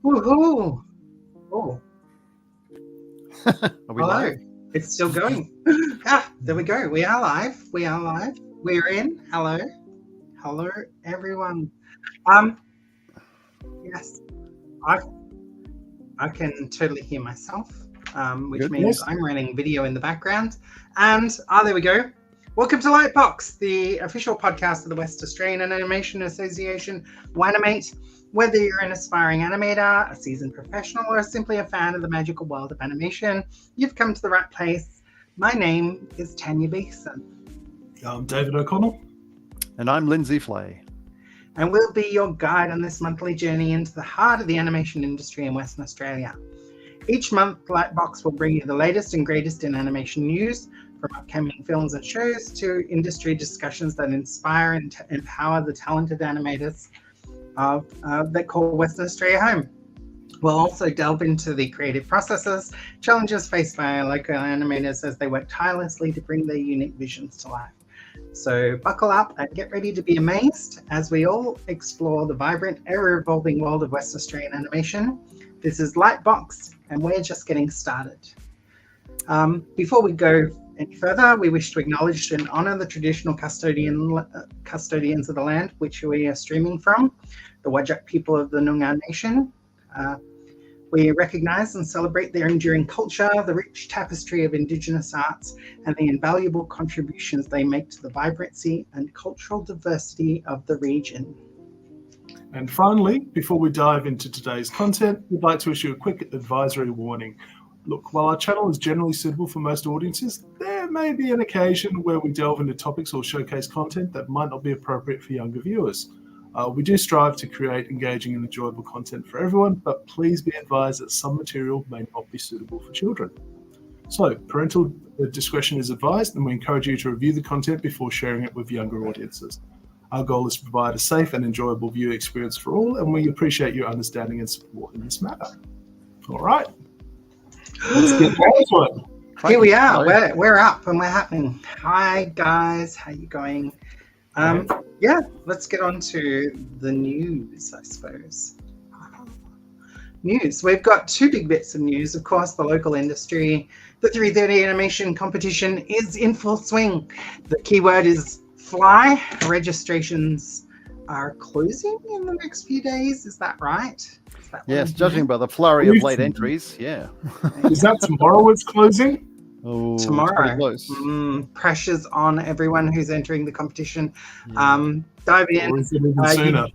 Woohoo! Oh, Are we hello. live? It's still going. There we go. We are live. We are live. We're in. Hello. Hello, everyone. Yes, I can totally hear myself, which Good. means Yes. I'm running video in the background. And there we go. Welcome to Lightbox, the official podcast of the West Australian Animation Association, Wanimate. Whether you're an aspiring animator, a seasoned professional, or simply a fan of the magical world of animation, you've come to the right place. My name is Tanya Beeson, I'm David O'Connell. And I'm Lindsay Flay. and we'll be your guide on this monthly journey into the heart of the animation industry in Western Australia. Each month, Lightbox will bring you the latest and greatest in animation news, from upcoming films and shows to industry discussions that inspire and empower the talented animators that call Western Australia home. We'll also delve into the creative processes, challenges faced by local animators as they work tirelessly to bring their unique visions to life. So buckle up and get ready to be amazed as we all explore the vibrant, ever-evolving world of Western Australian animation. This is Lightbox, and we're just getting started. Before we go any further, we wish to acknowledge and honour the traditional custodians of the land which we are streaming from, the Whadjuk people of the Noongar Nation. We recognise and celebrate their enduring culture, the rich tapestry of Indigenous arts, and the invaluable contributions they make to the vibrancy and cultural diversity of the region. And finally, before we dive into today's content, we'd like to issue a quick advisory warning. Look, while our channel is generally suitable for most audiences, there may be an occasion where we delve into topics or showcase content that might not be appropriate for younger viewers. We do strive to create engaging and enjoyable content for everyone, but please be advised that some material may not be suitable for children. So, parental discretion is advised, and we encourage you to review the content before sharing it with younger audiences. Our goal is to provide a safe and enjoyable viewing experience for all, and we appreciate your understanding and support in this matter. All right. Let's get back to it. Here we are. We're up and we're happening. Hi guys, how you going? Yeah, let's get on to the news, I suppose. News. We've got two big bits of news. Of course, the local industry. The 330 animation competition is in full swing. The keyword is fly. Registrations are closing in the next few days. Is that right? Yes, judging by the flurry of late entries, yeah. Is that tomorrow it's closing? Oh, Tomorrow. Close. Pressure's on everyone who's entering the competition. Dive in. Or is it even sooner?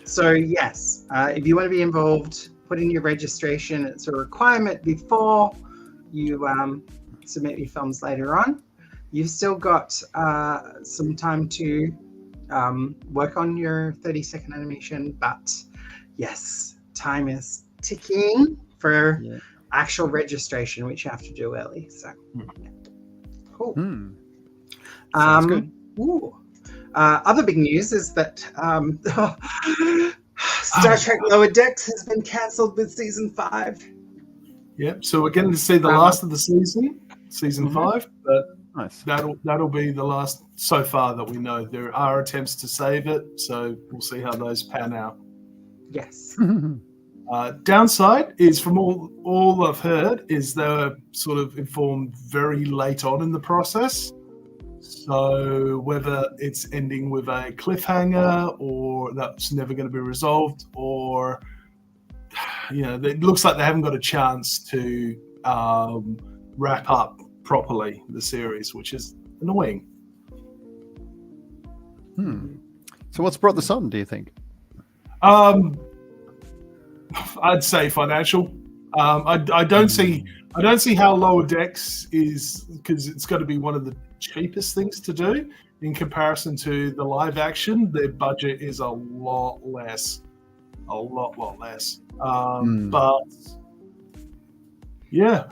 So yes, if you want to be involved, put in your registration. It's a requirement before you submit your films later on. You've still got some time to work on your 30-second animation, but yes, time is ticking for actual registration, which you have to do early. So cool. Sounds good. Other big news is that Star Trek Lower Decks has been cancelled with season 5. Yep. So we're getting to see the last of the season 5, but Nice. that'll be the last so far that we know. There are attempts to save it, so we'll see how those pan out. Yes. Downside is, from all I've heard, is they're sort of informed very late on in the process. So whether it's ending with a cliffhanger or that's never going to be resolved, or it looks like they haven't got a chance to wrap up properly the series, which is annoying. So what's brought this on, do you think? I'd say financial. I don't see how Lower Decks is, because it's got to be one of the cheapest things to do in comparison to the live action. Their budget is a lot less. But yeah,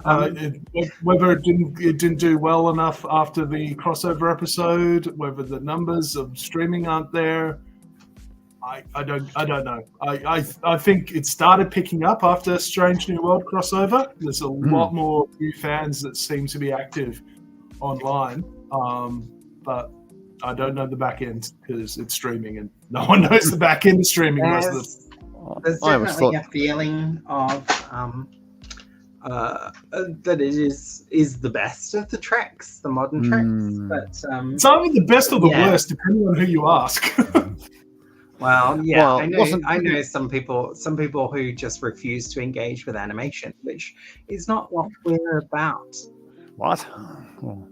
whether it didn't do well enough after the crossover episode, whether the numbers of streaming aren't there, I don't know. I think it started picking up after Strange New World crossover. There's a lot more new fans that seem to be active online, but I don't know the back end because it's streaming, and no one knows the back end of streaming. There's I always definitely thought, a feeling of that it is the best of the treks, the modern treks. But It's either the best or the yeah. worst, depending on who you ask. well, yeah, Well, I know. wasn't- I know some people who just refuse to engage with animation, which is not what we're about. what? Well,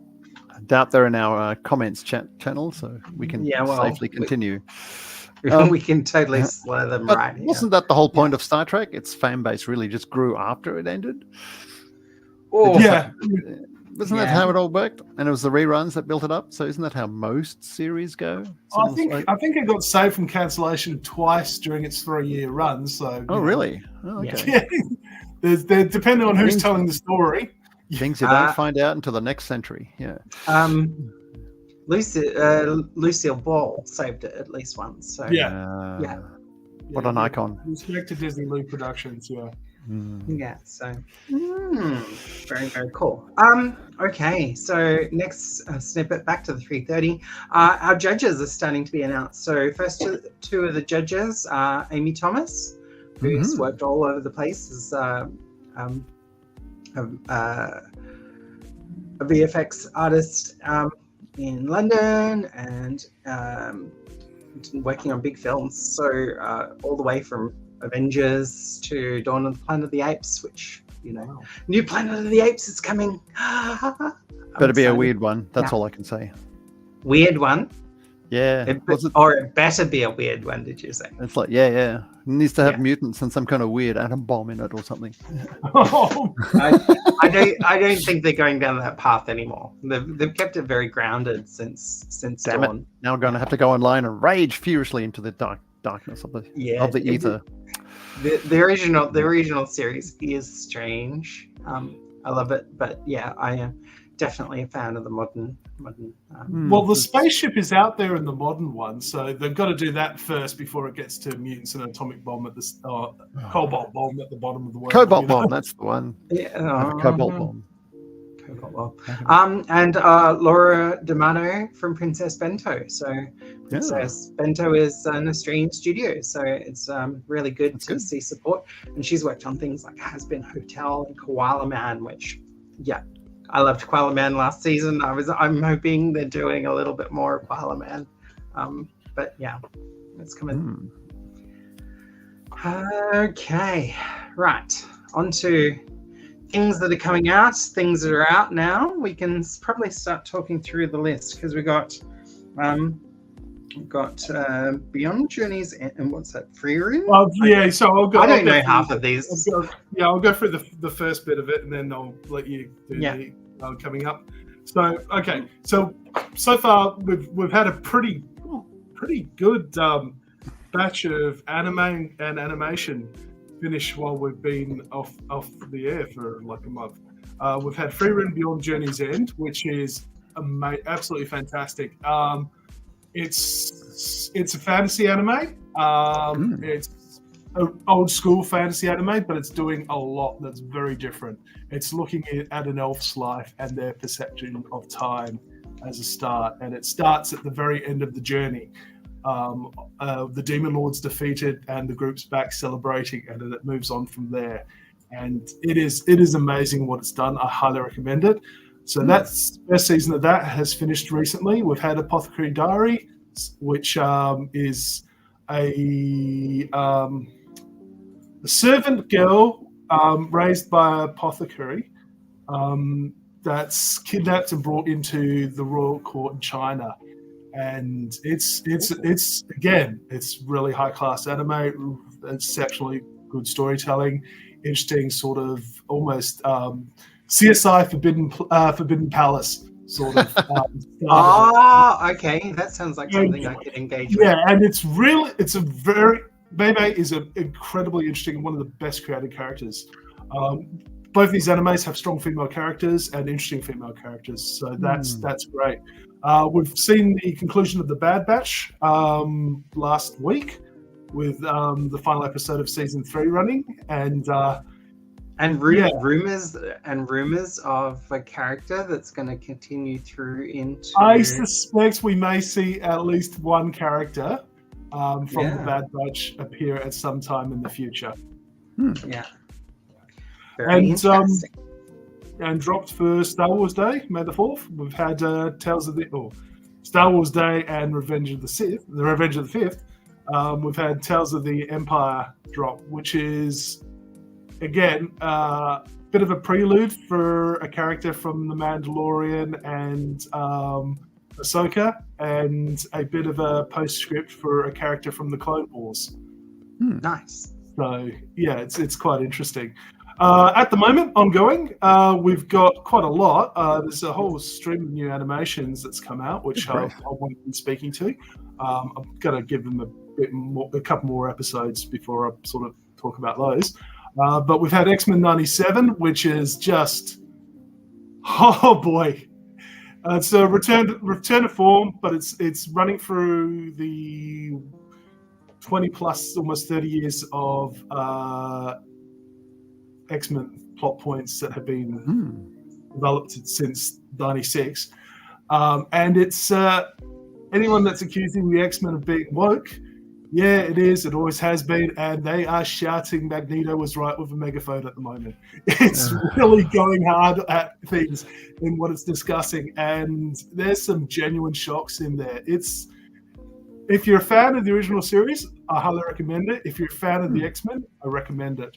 I doubt they're in our comments channel, so we can safely continue. We can totally slay them But right here. wasn't that the whole point of Star Trek? Its fan base really just grew after it ended. Oh, Yeah. Wasn't that how it all worked? And it was the reruns that built it up. So isn't that how most series go? I think it got saved from cancellation twice during its 3-year run. So really? Oh, okay. Yeah. There's depending on who's telling the story. Things you don't find out until the next century. Yeah. Lucille Ball saved it at least once. So What an icon. Respect to Disney Lou Productions, yeah. Yeah, so very, very cool. Okay, so next snippet, back to the 3:30. Our judges are starting to be announced. So first two of the judges are Amy Thomas, who's worked all over the place as a VFX artist in London and working on big films. So all the way from Avengers to Dawn of the Planet of the Apes, which, new Planet of the Apes is coming. Better be a weird one. That's all I can say. Weird one? Yeah. It better be a weird one, did you say? It's like, yeah. It needs to have mutants and some kind of weird atom bomb in it or something. I don't think they're going down that path anymore. They've kept it very grounded since Dawn. It. Now we're going to have to go online and rage furiously into the darkness of the ether. The original series is strange. I love it, but I am definitely a fan of the modern. Well, the spaceship is out there in the modern one, so they've got to do that first before it gets to mutants and atomic bomb at the cobalt bomb at the bottom of the world. Cobalt bomb, that's the one. Cobalt bomb. And Laura D'Amato from Princess Bento. So Princess Bento is an Australian studio, so it's really good to see support. And she's worked on things like Has Been Hotel and Koala Man, which I loved Koala Man last season. I'm hoping they're doing a little bit more Koala Man. But it's coming. Okay, right. On to things that are coming out, things that are out now. We can probably start talking through the list because we've got Beyond Journeys and what's that? Free Room? So I'll go. I don't know half of these. I'll go through the first bit of it and then I'll let you do the coming up. So so far we've had a pretty good batch of anime and animation finish while we've been off the air for like a month. We've had Free Run Beyond Journey's End, which is absolutely fantastic. It's a fantasy anime. It's an old school fantasy anime, but it's doing a lot that's very different. It's looking at an elf's life and their perception of time as a start, and it starts at the very end of the journey. The Demon Lord's defeated and the group's back celebrating, and then it moves on from there. And it is amazing what it's done. I highly recommend it. So that's the first season of that has finished recently. We've had Apothecary Diary, which is a servant girl raised by an apothecary that's kidnapped and brought into the royal court in China. And it's really high class anime, exceptionally good storytelling, interesting sort of almost CSI Forbidden Palace sort of. Okay, that sounds like something I could engage with. Yeah, and Bebe is an incredibly interesting, one of the best created characters. Both these animes have strong female characters and interesting female characters, so that's great. We've seen the conclusion of The Bad Batch last week with the final episode of season 3 running, and rumors of a character that's going to continue through into. I suspect we may see at least one character from the Bad Batch appear at some time in the future. Yeah. Very interesting. And dropped for Star Wars Day, May the 4th. We've had Star Wars Day and Revenge of the Sith, the Revenge of the 5th. We've had Tales of the Empire drop, which is, again, bit of a prelude for a character from The Mandalorian and Ahsoka, and a bit of a postscript for a character from the Clone Wars. Nice. So, yeah, it's quite interesting. At the moment, ongoing, we've got quite a lot. There's a whole stream of new animations that's come out, which I want to be speaking to. I'm going to give them a couple more episodes before I sort of talk about those. But we've had X-Men 97, which is just, oh boy. It's a return to form, but it's running through the 20 plus, almost 30 years of X-Men plot points that have been developed since 96. And it's anyone that's accusing the X-Men of being woke, yeah, it is. It always has been. And they are shouting Magneto was right with a megaphone at the moment. It's really going hard at things in what it's discussing. And there's some genuine shocks in there. If you're a fan of the original series, I highly recommend it. If you're a fan of the X-Men, I recommend it.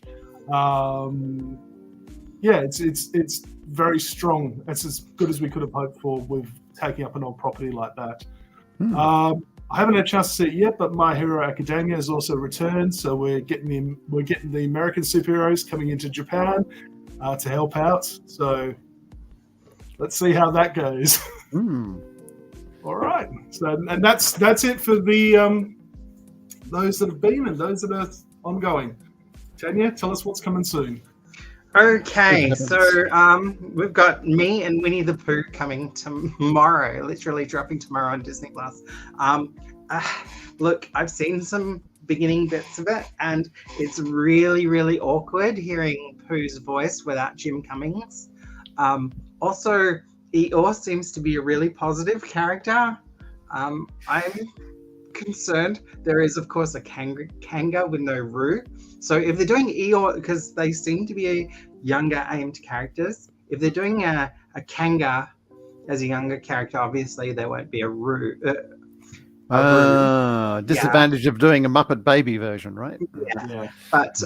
It's very strong. It's as good as we could have hoped for with taking up an old property like that. I haven't had a chance to see it yet, but My Hero Academia has also returned, so we're getting the American superheroes coming into Japan to help out. So let's see how that goes. All right. So and that's it for the those that have been and those that are ongoing. Tanya, tell us what's coming soon. Okay, so we've got me and Winnie the Pooh coming tomorrow, literally dropping tomorrow on Disney Plus. Look, I've seen some beginning bits of it, and it's really, really awkward hearing Pooh's voice without Jim Cummings. Also, Eeyore seems to be a really positive character. I'm concerned. There is, of course, a Kanga with no Roo. So if they're doing Eeyore, because they seem to be younger aimed characters, if they're doing a Kanga as a younger character, obviously there won't be a Roo. Disadvantage of doing a Muppet Baby version, right? Yeah. But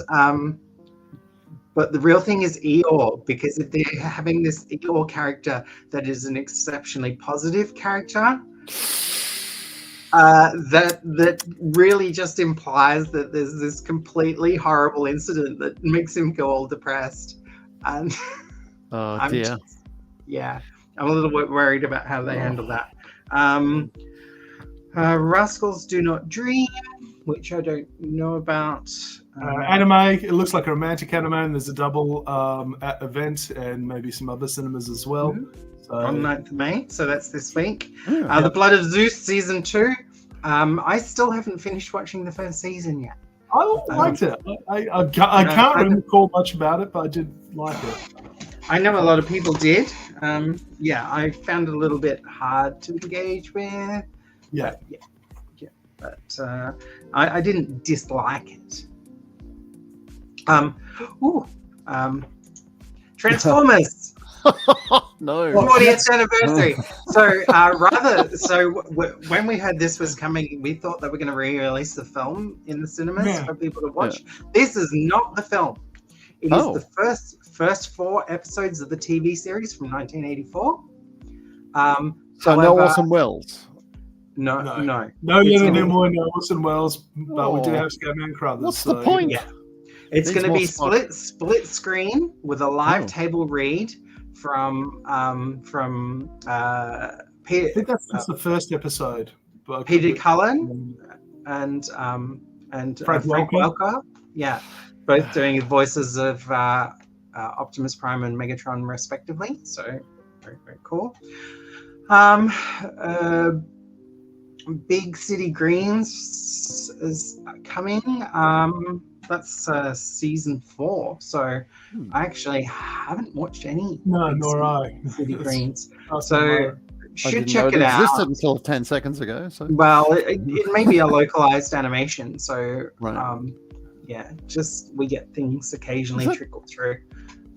the real thing is Eeyore, because if they're having this Eeyore character that is an exceptionally positive character, that really just implies that there's this completely horrible incident that makes him go all depressed. And I'm dear. I'm a little bit worried about how they handle that. Rascals Do Not Dream, which I don't know about. Anime, it looks like a romantic anime, and there's a double at event and maybe some other cinemas as well. On 9th of May, so that's this week. The Blood of Zeus Season 2. I still haven't finished watching the first season yet. I liked it. I can't recall much about it, but I did like it. I know a lot of people did. I found it a little bit hard to engage with. But I didn't dislike it. Transformers. No. 40th anniversary. So when we heard this was coming, we thought they were going to re-release the film in the cinemas for people to watch. This is not the film. It is the first 4 episodes of the TV series from 1984. So no Orson Welles. No. No Orson Welles, but we do have Scatman Crothers. What's the point? Yeah. It's going to be split screen with a live table read from Peter. I think that's the first episode. Peter Cullen and Frank Welker. Yeah, both doing voices of Optimus Prime and Megatron respectively. So very, very cool. Big City Greens is coming. That's season 4. So I actually haven't watched any. No, nor I. City Greens. So should check it out. Existed until 10 seconds ago. So well, it may be a localized animation. So right. yeah, just we get things occasionally trickle through.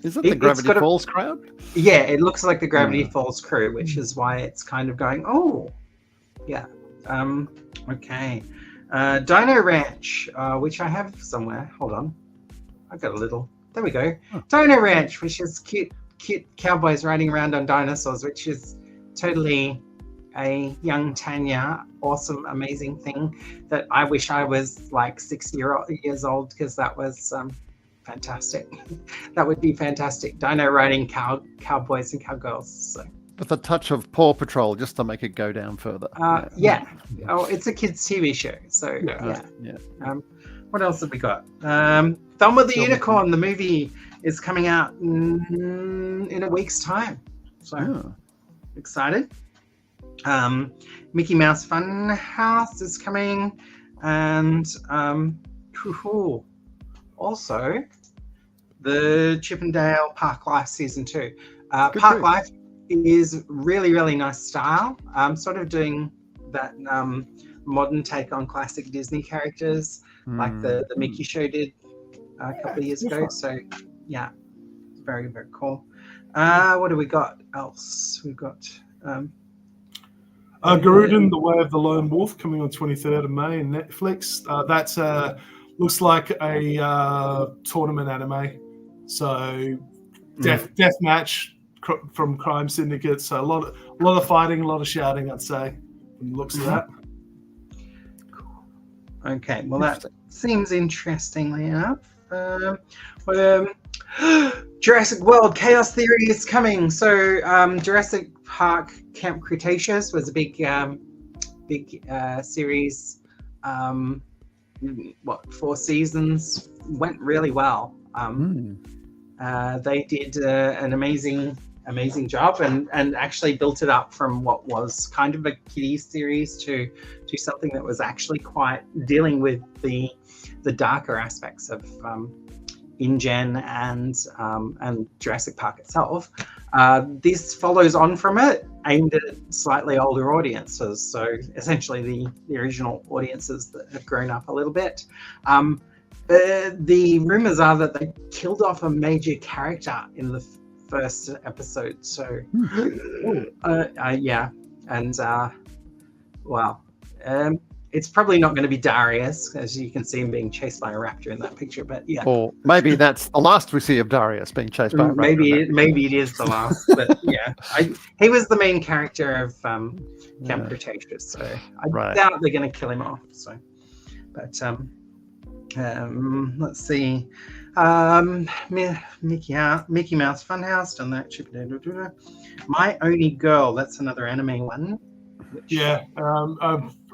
Is it the Gravity Falls crowd? Yeah, it looks like the Gravity Falls crew, which is why it's kind of going, oh, yeah. Okay. Dino Ranch, which I have somewhere. Hold on. I got a little. There we go. Oh. Dino Ranch, which is cute cowboys riding around on dinosaurs, which is totally a young Tanya, awesome, amazing thing that I wish I was like 6 years old, because that was fantastic. That would be fantastic. Dino riding cowboys and cowgirls. So. With a touch of Paw Patrol just to make it go down further. Yeah. Oh, it's a kids' TV show. So yeah. What else have we got? Thumb with the Unicorn, the movie, is coming out in a week's time. So excited. Mickey Mouse Fun House is coming, and also the Chippendale Park Life Season 2. Park Life is really, really nice style. Sort of doing that modern take on classic Disney characters, like the Mickey show did a couple of years ago. So yeah, very, very cool. What do we got else? We've got Garudan, The Way of the Lone Wolf, coming on 23rd of May on Netflix. That's looks like a tournament anime. So death match from Crime Syndicate. So a lot of fighting, a lot of shouting, I'd say, from the looks of that. Cool. Okay, well that seems interestingly enough. Jurassic World Chaos Theory is coming. So Jurassic Park Camp Cretaceous was a big series. 4 seasons, went really well. They did an amazing job, and actually built it up from what was kind of a kiddies series to something that was actually quite dealing with the darker aspects of InGen and Jurassic Park itself. This follows on from it, aimed at slightly older audiences. So essentially the original audiences that have grown up a little bit. The rumors are that they killed off a major character in the first episode. So yeah, and it's probably not going to be Darius, as you can see him being chased by a raptor in that picture. But yeah, or maybe that's the last we see of Darius being chased by a raptor. Maybe it is the last. But yeah, he was the main character of Camp Cretaceous, so I doubt they're going to kill him off. So, but let's see, Mickey Mouse Funhouse, done that. My Only Girl, that's another anime one.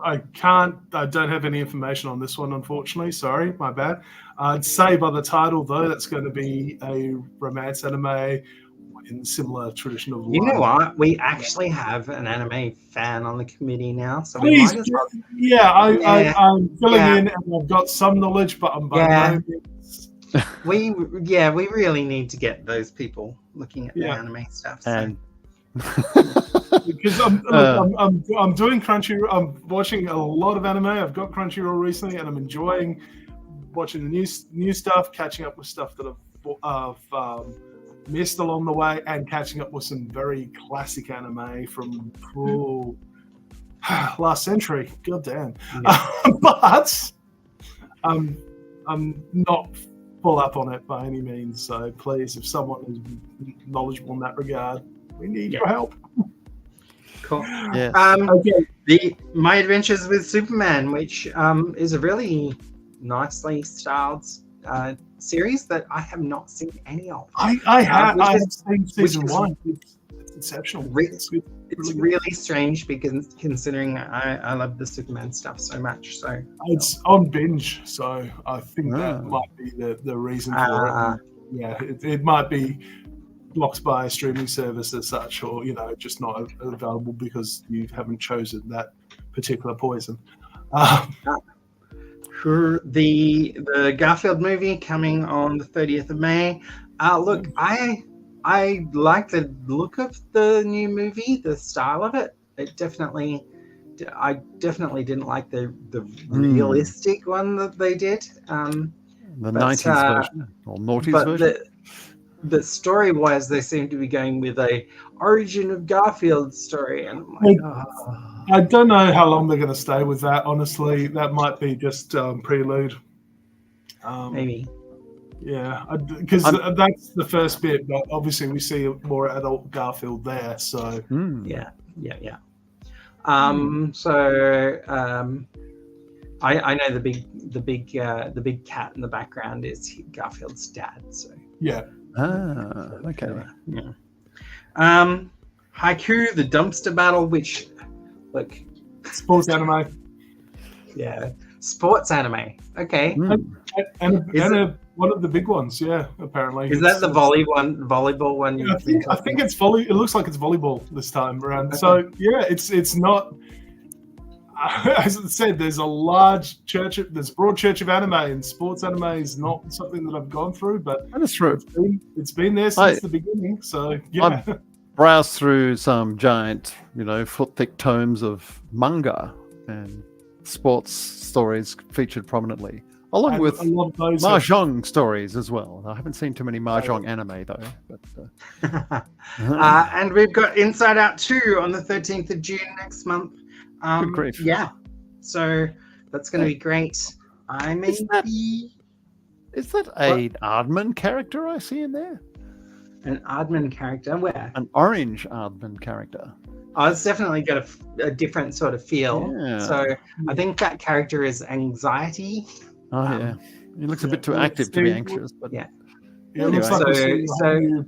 I don't have any information on this one, unfortunately. Sorry, my bad. I'd say by the title, though, that's going to be a romance anime in similar tradition of life. You know what? We actually have an anime fan on the committee now, so please, I'm filling in, and I've got some knowledge, but I'm by no means. We really need to get those people looking at the anime stuff. So. Because I'm doing Crunchyroll. I'm watching a lot of anime. I've got Crunchyroll recently, and I'm enjoying watching the new stuff, catching up with stuff that I've missed along the way, and catching up with some very classic anime from last century. God damn. But I'm not full up on it by any means. So please, if someone is knowledgeable in that regard, we need your help. Cool. Yeah. My Adventures with Superman, which is a really nicely styled series that I have not seen any of. I have seen season 1. It's exceptional. It's really strange, because considering I love the Superman stuff so much. So it's on binge, so I think that might be the reason for it. Yeah, it might be blocked by a streaming service as such, or just not available because you haven't chosen that particular poison. The Garfield movie coming on the 30th of May. Look, I I like the look of the new movie, the style of it. I definitely didn't like the realistic one that they did. The 90s version or noughties version. The story-wise, they seem to be going with a origin of Garfield story, and I'm like, I don't know how long they're going to stay with that. Honestly, that might be just prelude. Maybe. Yeah, because that's the first bit, but obviously we see a more adult Garfield there. So yeah. So I know the big cat in the background is Garfield's dad. So yeah. Okay. Yeah. Haiku, the dumpster battle, which look, sports anime. Yeah, sports anime. Okay. And one of the big ones, yeah. Apparently, is that the volleyball one? Yeah, I think it's volley. It looks like it's volleyball this time around. Okay. So yeah, it's not. As I said, there's a large church. There's a broad church of anime, and sports anime is not something that I've gone through, but that is true. It's been there since the beginning. So yeah. I've browsed through some giant, foot-thick tomes of manga, and sports stories featured prominently, along with a lot of those mahjong stories as well. I haven't seen too many mahjong anime though. But and we've got Inside Out 2 on the 13th of June next month. Good grief. Yeah, so that's going to be great. Is that an Aardman character I see in there? An Aardman character? Where? An orange Aardman character. Oh, it's definitely got a different sort of feel. Yeah. So I think that character is Anxiety. Oh, yeah. He looks a bit too active to be anxious. But yeah. It looks like a new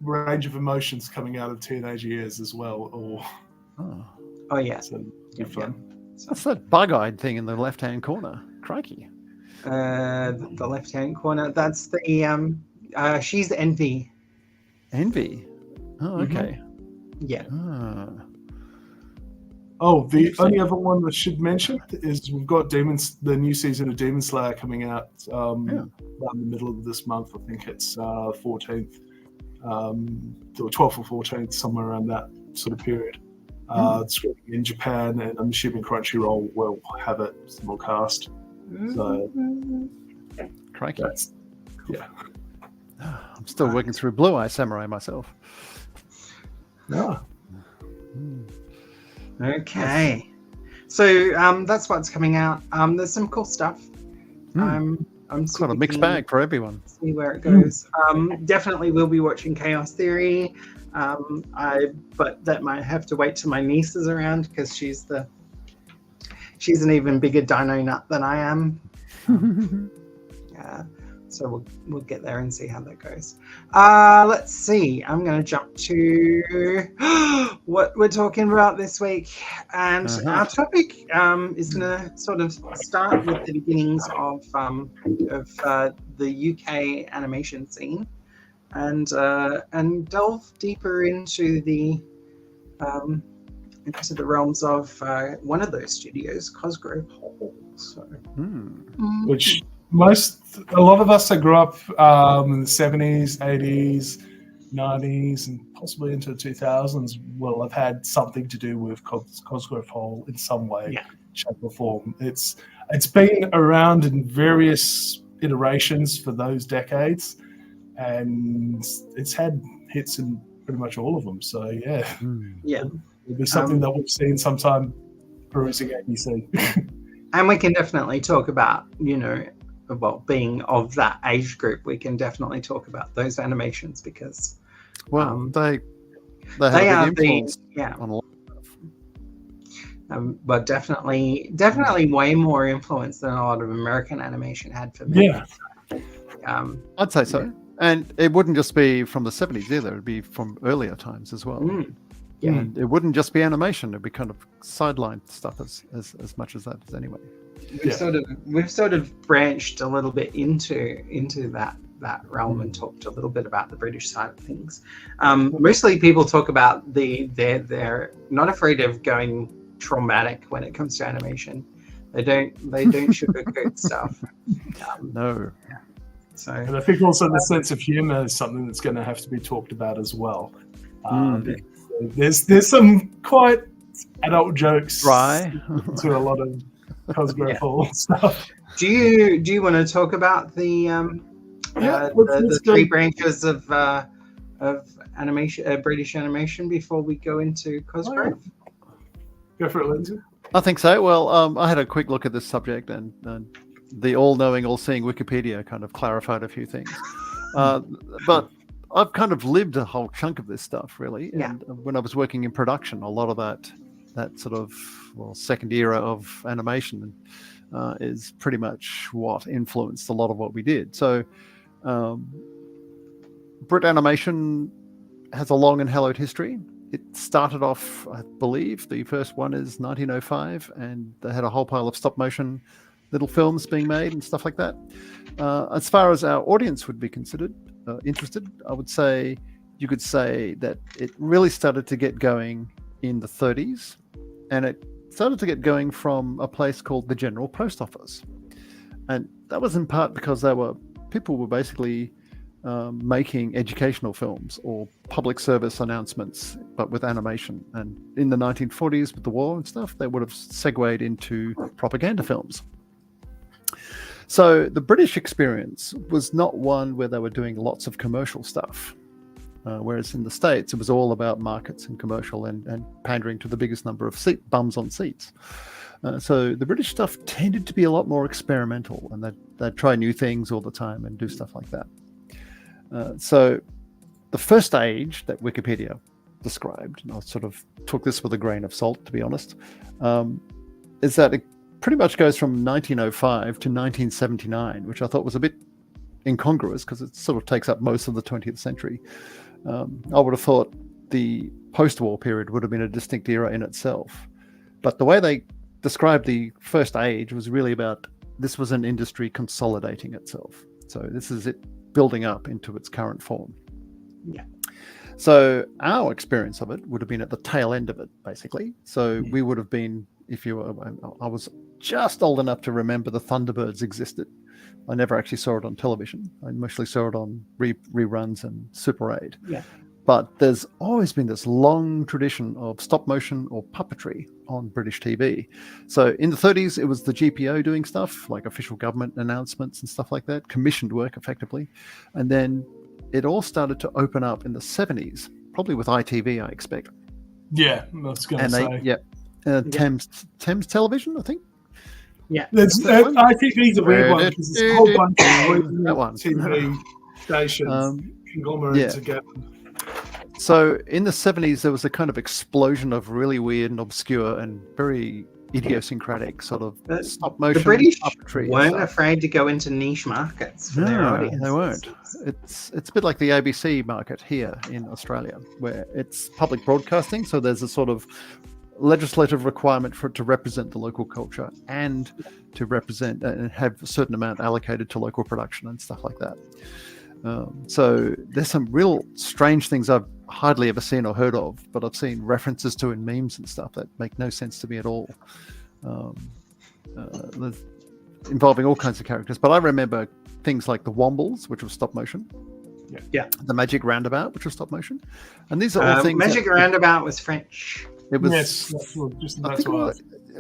range of emotions coming out of teenage years as well. Oh yeah. So fun. That's that bug-eyed thing in the left-hand corner. Crikey. The left-hand corner. That's the she's Envy. Envy. Oh, okay. Yeah. Oh, the only other one I should mention is we've got the new season of Demon Slayer coming out around the middle of this month. I think it's 14th, or 12th or 14th, somewhere around that sort of period. It's in Japan, and I'm assuming Crunchyroll will have it simulcast. So, crikey. Yeah. I'm still working through Blue Eye Samurai myself. Yeah. Okay. So that's what's coming out. There's some cool stuff. I'm quite a mixed bag for everyone. See where it goes. Definitely will be watching Chaos Theory. But that might have to wait till my niece is around because she's an even bigger dino nut than I am. So we'll get there and see how that goes. Let's see. I'm going to jump to what we're talking about this week, and our topic is going to sort of start with the beginnings of the UK animation scene. And delve deeper into the realms of one of those studios, Cosgrove Hall. So, which a lot of us that grew up in the 70s, 80s, 90s, and possibly into the 2000s will have had something to do with Cosgrove Hall in some way, shape, or form. It's been around in various iterations for those decades. And it's had hits in pretty much all of them. So, yeah. It'll be something that we've seen sometime perusing ABC. And we can definitely talk about, being of that age group, we can definitely talk about those animations because... they have a big influence on a lot of stuff. But definitely way more influence than a lot of American animation had for me. Yeah. I'd say so. And it wouldn't just be from the 70s either. It'd be from earlier times as well. Yeah. And it wouldn't just be animation. It'd be kind of sideline stuff as much as that as anyway. We've sort of branched a little bit into that realm and talked a little bit about the British side of things. Mostly people talk about they're not afraid of going traumatic when it comes to animation. They don't sugarcoat stuff. No. So, And I think also the sense of humour is something that's going to have to be talked about as well. There's some quite adult jokes Dry. to a lot of Cosgrove Hall stuff. do you want to talk about the the three branches of animation, British animation, before we go into Cosgrove? Go for it, Lindsay. I think so. Well, I had a quick look at this subject, and the all-knowing, all-seeing Wikipedia kind of clarified a few things. But I've kind of lived a whole chunk of this stuff, really. And when I was working in production, a lot of that sort of second era of animation is pretty much what influenced a lot of what we did. So Brit animation has a long and hallowed history. It started off, I believe, the first one is 1905, and they had a whole pile of stop motion little films being made and stuff like that. As far as our audience would be considered interested, I would say you could say that it really started to get going in the 30s, and it started to get going from a place called the General Post Office. And that was in part because people were basically making educational films or public service announcements, but with animation. And in the 1940s, with the war and stuff, they would have segued into propaganda films. So the British experience was not one where they were doing lots of commercial stuff, whereas in the States, it was all about markets and commercial and pandering to the biggest number of bums on seats. So the British stuff tended to be a lot more experimental, and they'd try new things all the time and do stuff like that. So the first age that Wikipedia described, and I sort of took this with a grain of salt, to be honest, is that it pretty much goes from 1905 to 1979, which I thought was a bit incongruous because it sort of takes up most of the 20th century. I would have thought the post-war period would have been a distinct era in itself. But the way they described the first age was really about this was an industry consolidating itself. So this is it building up into its current form. Yeah. So our experience of it would have been at the tail end of it, basically. So we would have been, I was just old enough to remember the Thunderbirds existed. I never actually saw it on television. I mostly saw it on reruns and Super 8. Yeah. But there's always been this long tradition of stop motion or puppetry on British TV. So in the 30s, it was the GPO doing stuff like official government announcements and stuff like that, commissioned work effectively. And then it all started to open up in the 70s, probably with ITV, I expect. Yeah, I was going to say. Thames Television, I think. Yeah, ITV's a weird one because it's a whole bunch of TV stations conglomerated together. So in the 70s, there was a kind of explosion of really weird and obscure and very idiosyncratic sort of stop motion. The British puppetry weren't afraid to go into niche markets for their audience. They weren't. It's a bit like the ABC market here in Australia, where it's public broadcasting, so there's a sort of legislative requirement for it to represent the local culture and to represent and have a certain amount allocated to local production and stuff like that. So there's some real strange things I've hardly ever seen or heard of, but I've seen references to in memes and stuff that make no sense to me at all, involving all kinds of characters. But I remember things like the Wombles, which was stop motion. Yeah. The Magic Roundabout, which was stop motion. And these are all things. Magic Roundabout was French. It was. Yes,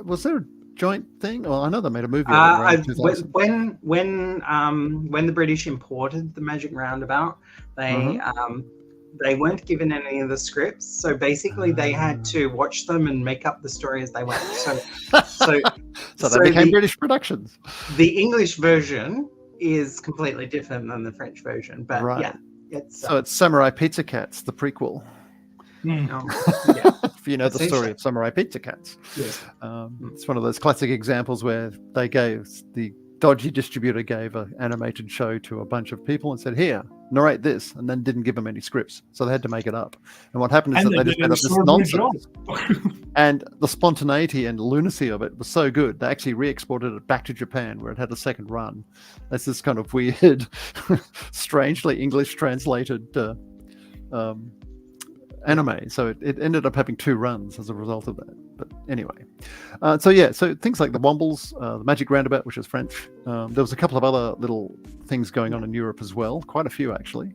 was there a joint thing? Well, I know they made a movie. When the British imported the Magic Roundabout, they weren't given any of the scripts, so basically they had to watch them and make up the story as they went. So they became British productions. The English version is completely different than the French version, but it's Samurai Pizza Cats, the prequel. If you know the story of Samurai Pizza Cats. Yes. It's one of those classic examples where the dodgy distributor gave an animated show to a bunch of people and said, here, narrate this, and then didn't give them any scripts. So they had to make it up. And what happened is that they just made up this nonsense. And the spontaneity and lunacy of it was so good, they actually re-exported it back to Japan where it had a second run. That's this kind of weird, strangely English translated anime. So it ended up having 2 runs as a result of that. But anyway, so things like the Wombles, the Magic Roundabout, which is French. There was a couple of other little things going on in Europe as well, quite a few actually,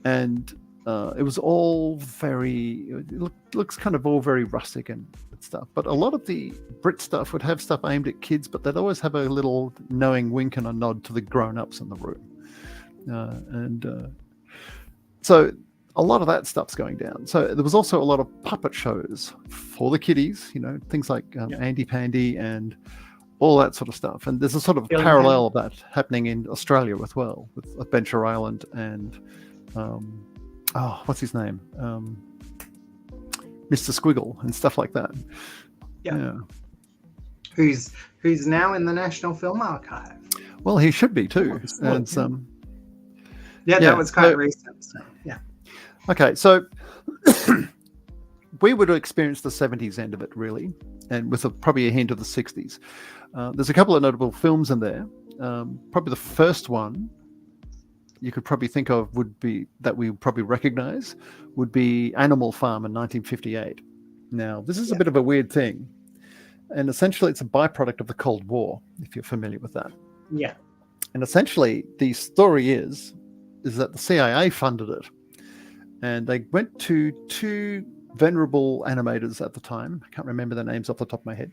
and it was all very. It looks kind of all very rustic and stuff. But a lot of the Brit stuff would have stuff aimed at kids, but they'd always have a little knowing wink and a nod to the grown-ups in the room, so a lot of that stuff's going down. So there was also a lot of puppet shows for the kiddies, things like Andy Pandy and all that sort of stuff. And there's a sort of parallel of that happening in Australia as well, with Adventure Island and what's his name? Mr. Squiggle and stuff like that. Yeah. Who's now in the National Film Archive. Well, he should be too. And that was quite recent. So, yeah. Okay, so we would have experienced the 70s end of it, really, and with probably a hint of the 60s. There's a couple of notable films in there. Probably the first one you could probably think of that we probably recognize would be Animal Farm in 1958. Now, this is a bit of a weird thing, and essentially it's a byproduct of the Cold War, if you're familiar with that. Yeah. And essentially the story is that the CIA funded it, and they went to 2 venerable animators at the time. I can't remember their names off the top of my head.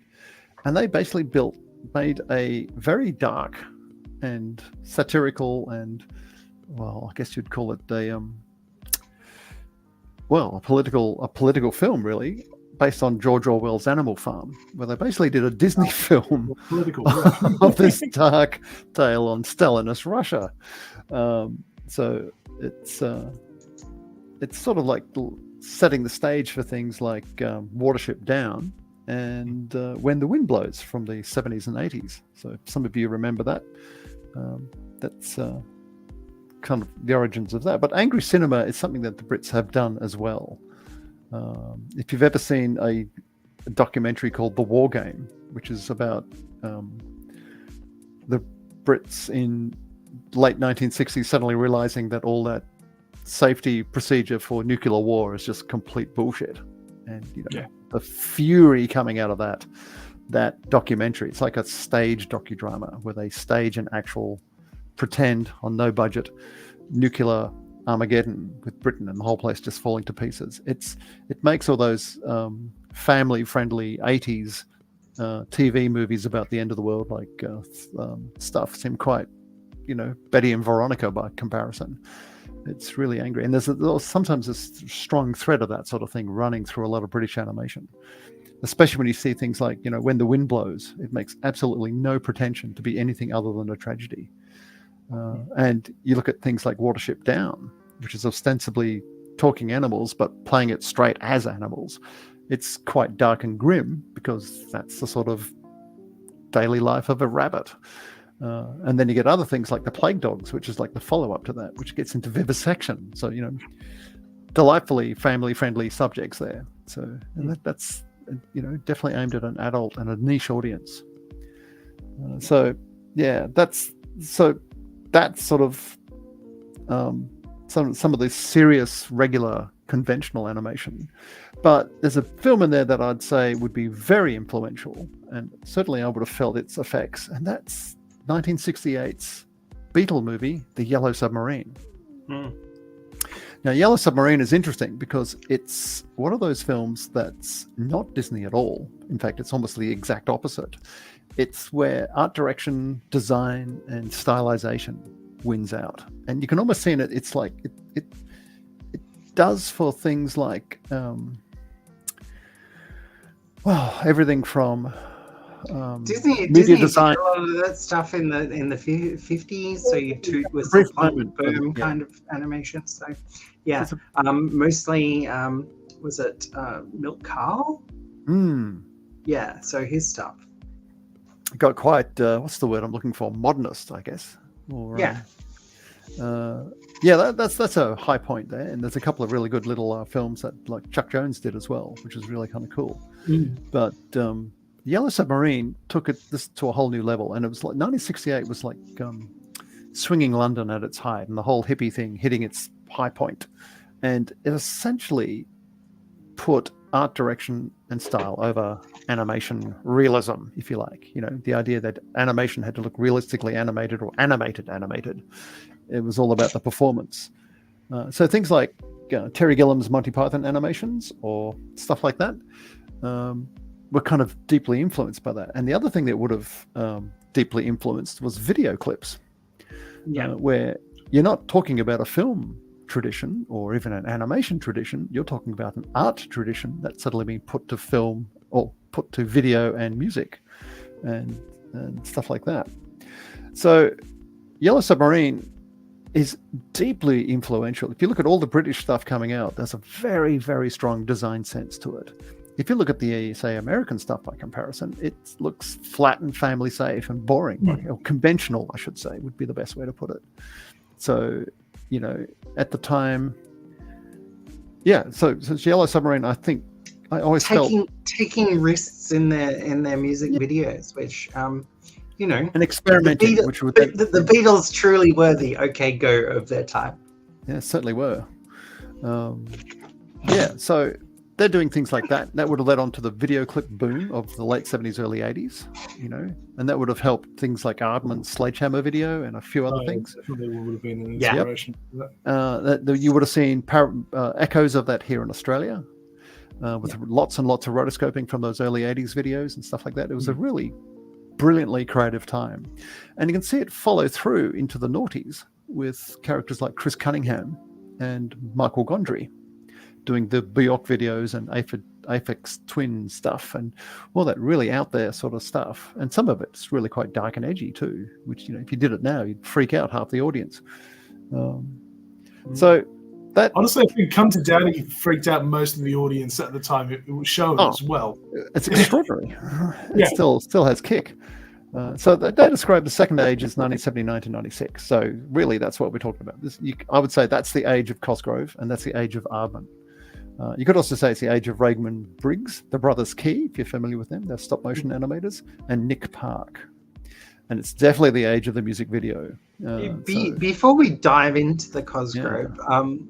And they basically made a very dark and satirical and, well, I guess you'd call it a political film, really, based on George Orwell's Animal Farm, where they basically did a Disney film of this dark tale on Stalinist Russia. So it's sort of like setting the stage for things like Watership Down and When the Wind Blows from the 70s and 80s. So if some of you remember that, that's kind of the origins of that. But angry cinema is something that the Brits have done as well. If you've ever seen a documentary called The War Game, which is about the Brits in late 1960s suddenly realizing that all that safety procedure for nuclear war is just complete bullshit, and the fury coming out of that documentary. It's like a stage docudrama where they stage an actual pretend on no budget nuclear Armageddon with Britain and the whole place just falling to pieces. It makes all those family friendly 80s TV movies about the end of the world like stuff seem quite Betty and Veronica by comparison. It's really angry, and there's sometimes a strong thread of that sort of thing running through a lot of British animation, especially when you see things like When the Wind Blows. It makes absolutely no pretension to be anything other than a tragedy. And you look at things like Watership Down, which is ostensibly talking animals but playing it straight as animals. It's quite dark and grim because that's the sort of daily life of a rabbit. And then you get other things like The Plague Dogs, which is like the follow-up to that, which gets into vivisection. So, delightfully family-friendly subjects there. So and that's definitely aimed at an adult and a niche audience. That's sort of some of the serious, regular, conventional animation. But there's a film in there that I'd say would be very influential, and certainly I would have felt its effects, and that's 1968's Beatle movie, The Yellow Submarine. Now, Yellow Submarine is interesting because it's one of those films that's not Disney at all. In fact, it's almost the exact opposite. It's where art direction, design, and stylization wins out. And you can almost see in it, it's like it does for things like, everything from Disney design. did a lot of that stuff in the 50s. So you toot with some boom kind of animation. So mostly was it Milk Carl? Yeah, so his stuff got quite what's the word I'm looking for? Modernist, I guess. Or, that's a high point there. And there's a couple of really good little films that like Chuck Jones did as well, which is really kind of cool. But Yellow Submarine took this to a whole new level, and it was like 1968 was like swinging London at its height, and the whole hippie thing hitting its high point. And it essentially put art direction and style over animation realism, if you like. The idea that animation had to look realistically animated or animated. It was all about the performance. So things like Terry Gilliam's Monty Python animations or stuff like that were kind of deeply influenced by that. And the other thing that would have deeply influenced was video clips, where you're not talking about a film tradition or even an animation tradition. You're talking about an art tradition that's suddenly been put to film or put to video and music and stuff like that. So Yellow Submarine is deeply influential. If you look at all the British stuff coming out, there's a very, very strong design sense to it. If you look at the, say, American stuff by comparison, it looks flat and family safe and boring, or conventional, I should say, would be the best way to put it. So, at the time, so Yellow Submarine, I think I always felt taking risks in their music videos, which and experimenting, which would the Beatles truly were the OK Go of their time. Yeah, certainly were. So they're doing things like that. That would have led on to the video clip boom of the late 70s, early 80s, and that would have helped things like Aardman's Sledgehammer video and a few other things. Definitely would have been an inspiration for that you would have seen echoes of that here in Australia, with lots and lots of rotoscoping from those early 80s videos and stuff like that. It was a really brilliantly creative time. And you can see it follow through into the noughties with characters like Chris Cunningham and Michael Gondry doing the Bjork videos and Aphex Twin stuff and all that really out there sort of stuff. And some of it's really quite dark and edgy too, which, if you did it now, you'd freak out half the audience. So that... Honestly, I think Come to Daddy freaked out most of the audience at the time it was shown as well. It's extraordinary. It still has kick. So they describe the second age as 1979 to 96. So really, that's what we're talking about. I would say that's the age of Cosgrove, and that's the age of Aardman. You could also say it's the age of Raymond Briggs, the Brothers Key, if you're familiar with them. They're stop-motion animators, and Nick Park. And it's definitely the age of the music video. Before we dive into the Cosgrove,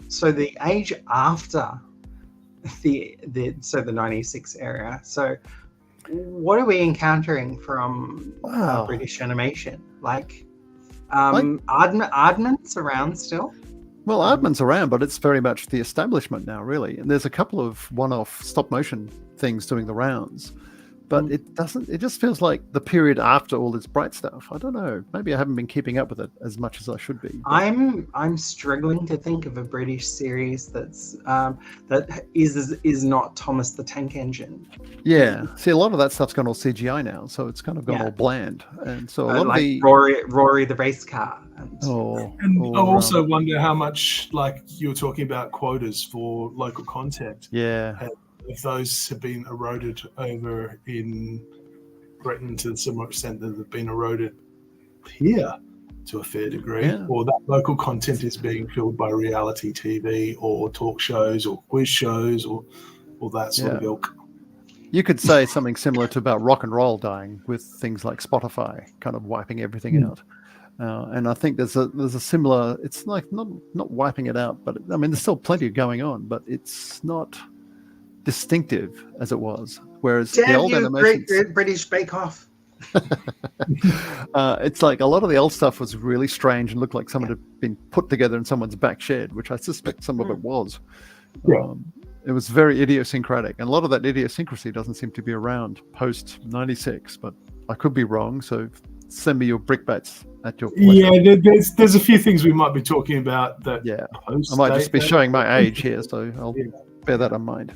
so the age after the 96 era. So what are we encountering from British animation? Like Aardman's around still? Well, Aardman's around, but it's very much the establishment now, really. And there's a couple of one-off stop-motion things doing the rounds. But it just feels like the period after all this bright stuff. I don't know. Maybe I haven't been keeping up with it as much as I should be. I'm struggling to think of a British series that is not Thomas the Tank Engine. Yeah. See, a lot of that stuff's gone all CGI now, so it's kind of gone all bland. And so a lot like of the Rory the race car. I also wonder how much, like you were talking about, quotas for local content. Yeah. If those have been eroded over in Britain to the similar extent that they've been eroded here to a fair degree, or that local content is being filled by reality TV or talk shows or quiz shows or that sort of ilk. You could say something similar to about rock and roll dying with things like Spotify kind of wiping everything out. And I think there's a similar, it's like not wiping it out, but I mean, there's still plenty going on, but it's not distinctive as it was. Whereas the old animations, Great British Bake Off. It's like a lot of the old stuff was really strange and looked like someone had been put together in someone's back shed, which I suspect some of it was. It was very idiosyncratic, and a lot of that idiosyncrasy doesn't seem to be around post 96, but I could be wrong, so send me your brickbats at your point. Yeah, there's a few things we might be talking about that I might just be showing my age here, so I'll bear that in mind.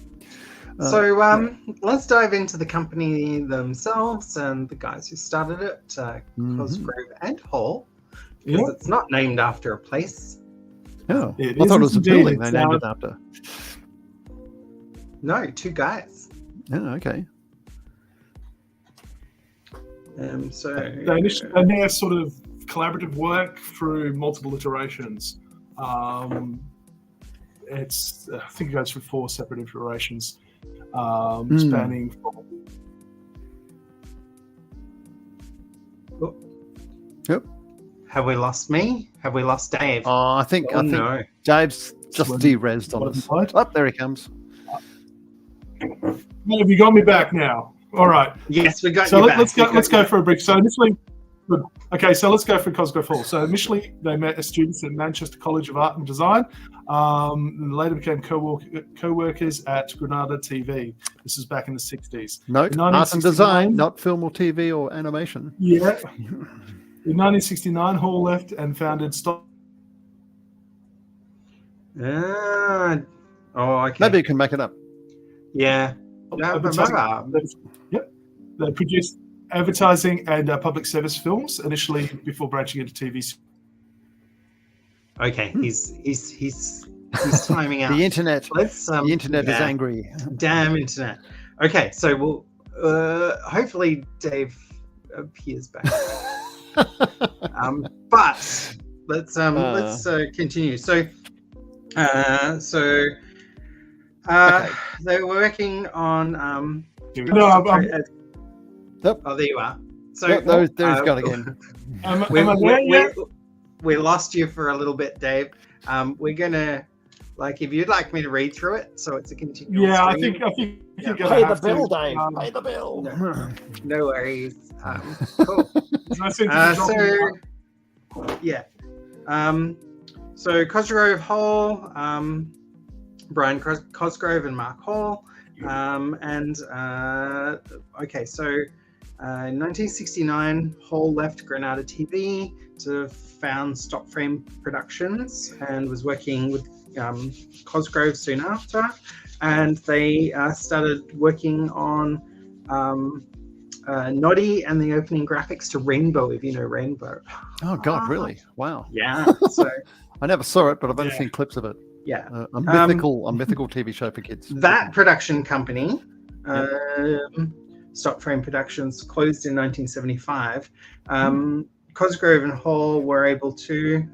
So let's dive into the company themselves and the guys who started it, Cosgrove and Hall, because it's not named after a place. Oh, I thought it was a building they named it after. No, two guys. Oh, okay. So and their sort of collaborative work through multiple iterations. It's I think it goes through 4 separate iterations. Spanning from... Yep. Have we lost me? Have we lost Dave? I think Dave's just de-rezzed on us. Oh, there he comes. Have you got me back now? All right. Yes, we got So you back. let's go for a break. So initially, good. Okay, so let's go for Cosgrove Hall. So initially, they met as students at Manchester College of Art and Design, and later became co-workers at Granada TV. This is back in the 60s. Note, In art and 1969 design, not film or TV or animation. Yeah. In 1969, Hall left and founded Stop. Okay. Maybe you can make it up. Yeah. Yep. They produced advertising and public service films initially before branching into TV. Okay, he's timing out. The internet. The internet is angry. Damn internet. Okay, so we'll hopefully Dave appears back. But let's continue. So they were working on Yep. Oh, there you are. So Yep, there's gone again. We lost you for a little bit, Dave. We're gonna if you'd like me to read through it, so it's a continual. Yeah, stream. I think you're Pay gonna the have bill, to, Dave. Pay the bill. No worries. Cool. So Cosgrove Hall, Brian Cosgrove and Mark Hall, in 1969, Hall left Granada TV to found Stop Frame Productions and was working with Cosgrove soon after. And they started working on Noddy and the opening graphics to Rainbow, if you know Rainbow. Oh, God, really? Wow. Yeah. So I never saw it, but I've only seen clips of it. Yeah. A mythical TV show for kids. That production company, Stop Frame Productions, closed in 1975. Cosgrove and Hall were able to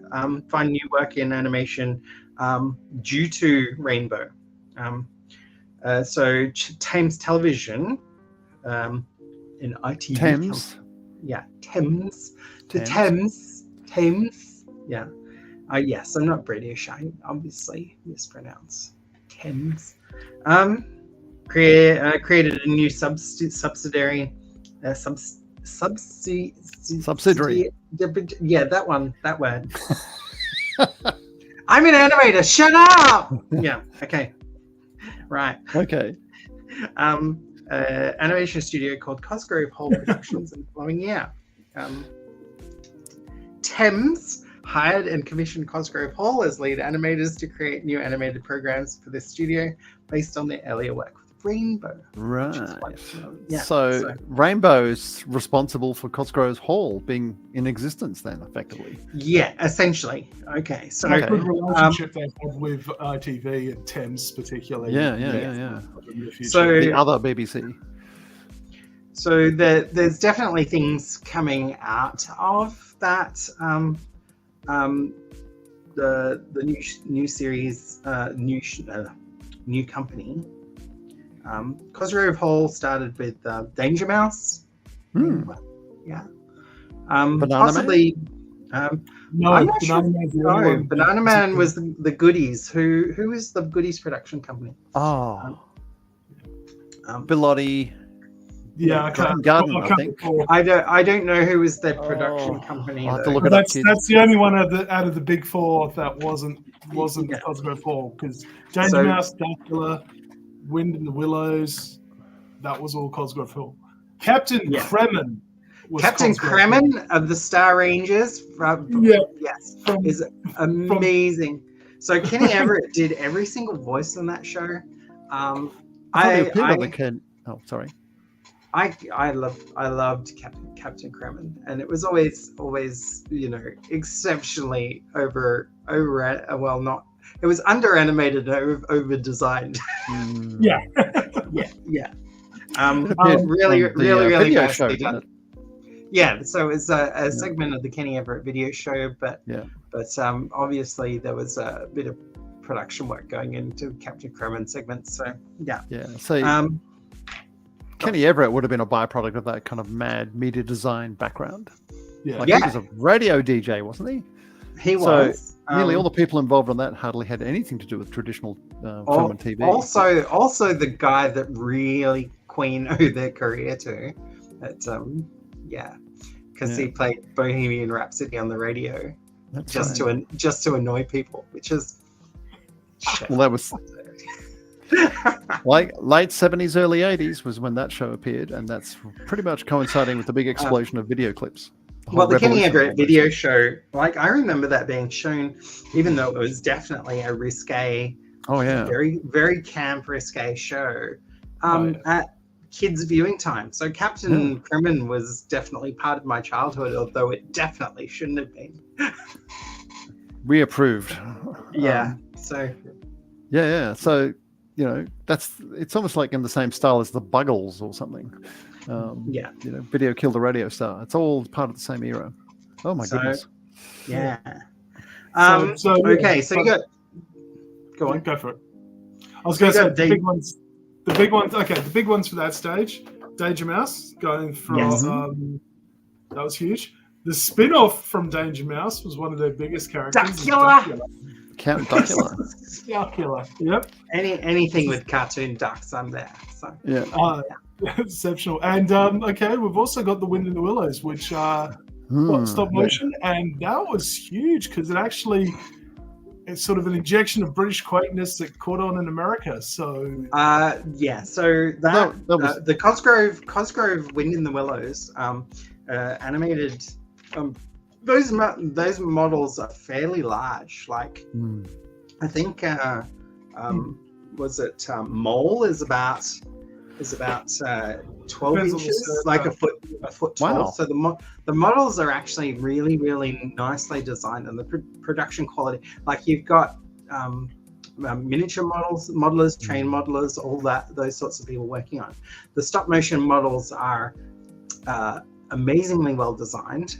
find new work in animation due to Rainbow. So Thames Television in ITV. Thames? Thames. The Thames. Yeah. Yes, I'm not British. I obviously mispronounce Thames. Created a new subsidiary. Subsidiary. Yeah, that word. I'm an animator. Shut up. Yeah. Okay. Right. Okay. Animation studio called Cosgrove Hall Productions in the following year. Thames hired and commissioned Cosgrove Hall as lead animators to create new animated programs for this studio based on their earlier work with Rainbow. Right. Yeah, so Rainbow's responsible for Cosgrove Hall being in existence then, effectively. Yeah, essentially. Okay. So a good relationship they have with ITV and Thames particularly. Yeah. So the other BBC. So there's definitely things coming out of that. The new series, new company. Cosgrove Hall started with Danger Mouse. Yeah. Banana possibly. No, Banana Man was the Goodies. Who is the Goodies production company? Bilotti. Yeah, I think. I don't know who was their production company. I'll have to look that's the only one out of the big four that wasn't Cosgrove Hall, because Danger Mouse, Duckula, Wind in the Willows, that was all Cosgrove Hall. Captain Kremen was Captain Kremen of the Star Rangers. Is amazing. So Kenny Everett did every single voice on that show. I loved Captain Kremen, and it was always exceptionally it was under animated, over designed. Really nicely done. Yeah, so it's a segment of the Kenny Everett video show, but obviously there was a bit of production work going into Captain Kremen segments. So So Kenny Everett would have been a byproduct of that kind of mad media design background. Yeah, he was a radio DJ, wasn't he? He was. Nearly all the people involved on that hardly had anything to do with traditional film and TV. Also the guy that really Queen owed their career to. Because he played Bohemian Rhapsody on the radio. That's just right. to annoy people, which is well, that was like late 70s, early 80s was when that show appeared, and that's pretty much coinciding with the big explosion of video clips. The Kenny Everett video show, like I remember that being shown, even though it was definitely a risque, very, very camp risque show, at kids' viewing time. So Captain Crimin was definitely part of my childhood, although it definitely shouldn't have been. We approved. So it's almost like in the same style as the Buggles or something. Video killed the radio star. It's all part of the same era. Oh my goodness. Yeah. So you got. Go on. Go for it. I was going to say the big ones. The big ones. Okay, the big ones for that stage. Danger Mouse going from. That was huge. The spin-off from Danger Mouse was one of their biggest characters. Duckula. Count Duckula. Duckula. Yep. Anything with cartoon ducks, I'm there. So. Yeah. Exceptional. And we've also got The Wind in the Willows, which stop motion, and that was huge because it's sort of an injection of British quaintness that caught on in America. So so the Cosgrove Wind in the Willows animated. Those models are fairly large. Like I think was it Mole is about 12 inches, like a foot tall. Wow. So the models are actually really, really nicely designed, and the production quality, like you've got miniature modelers, train modelers, all those sorts of people working on it. The stop motion models are amazingly well designed.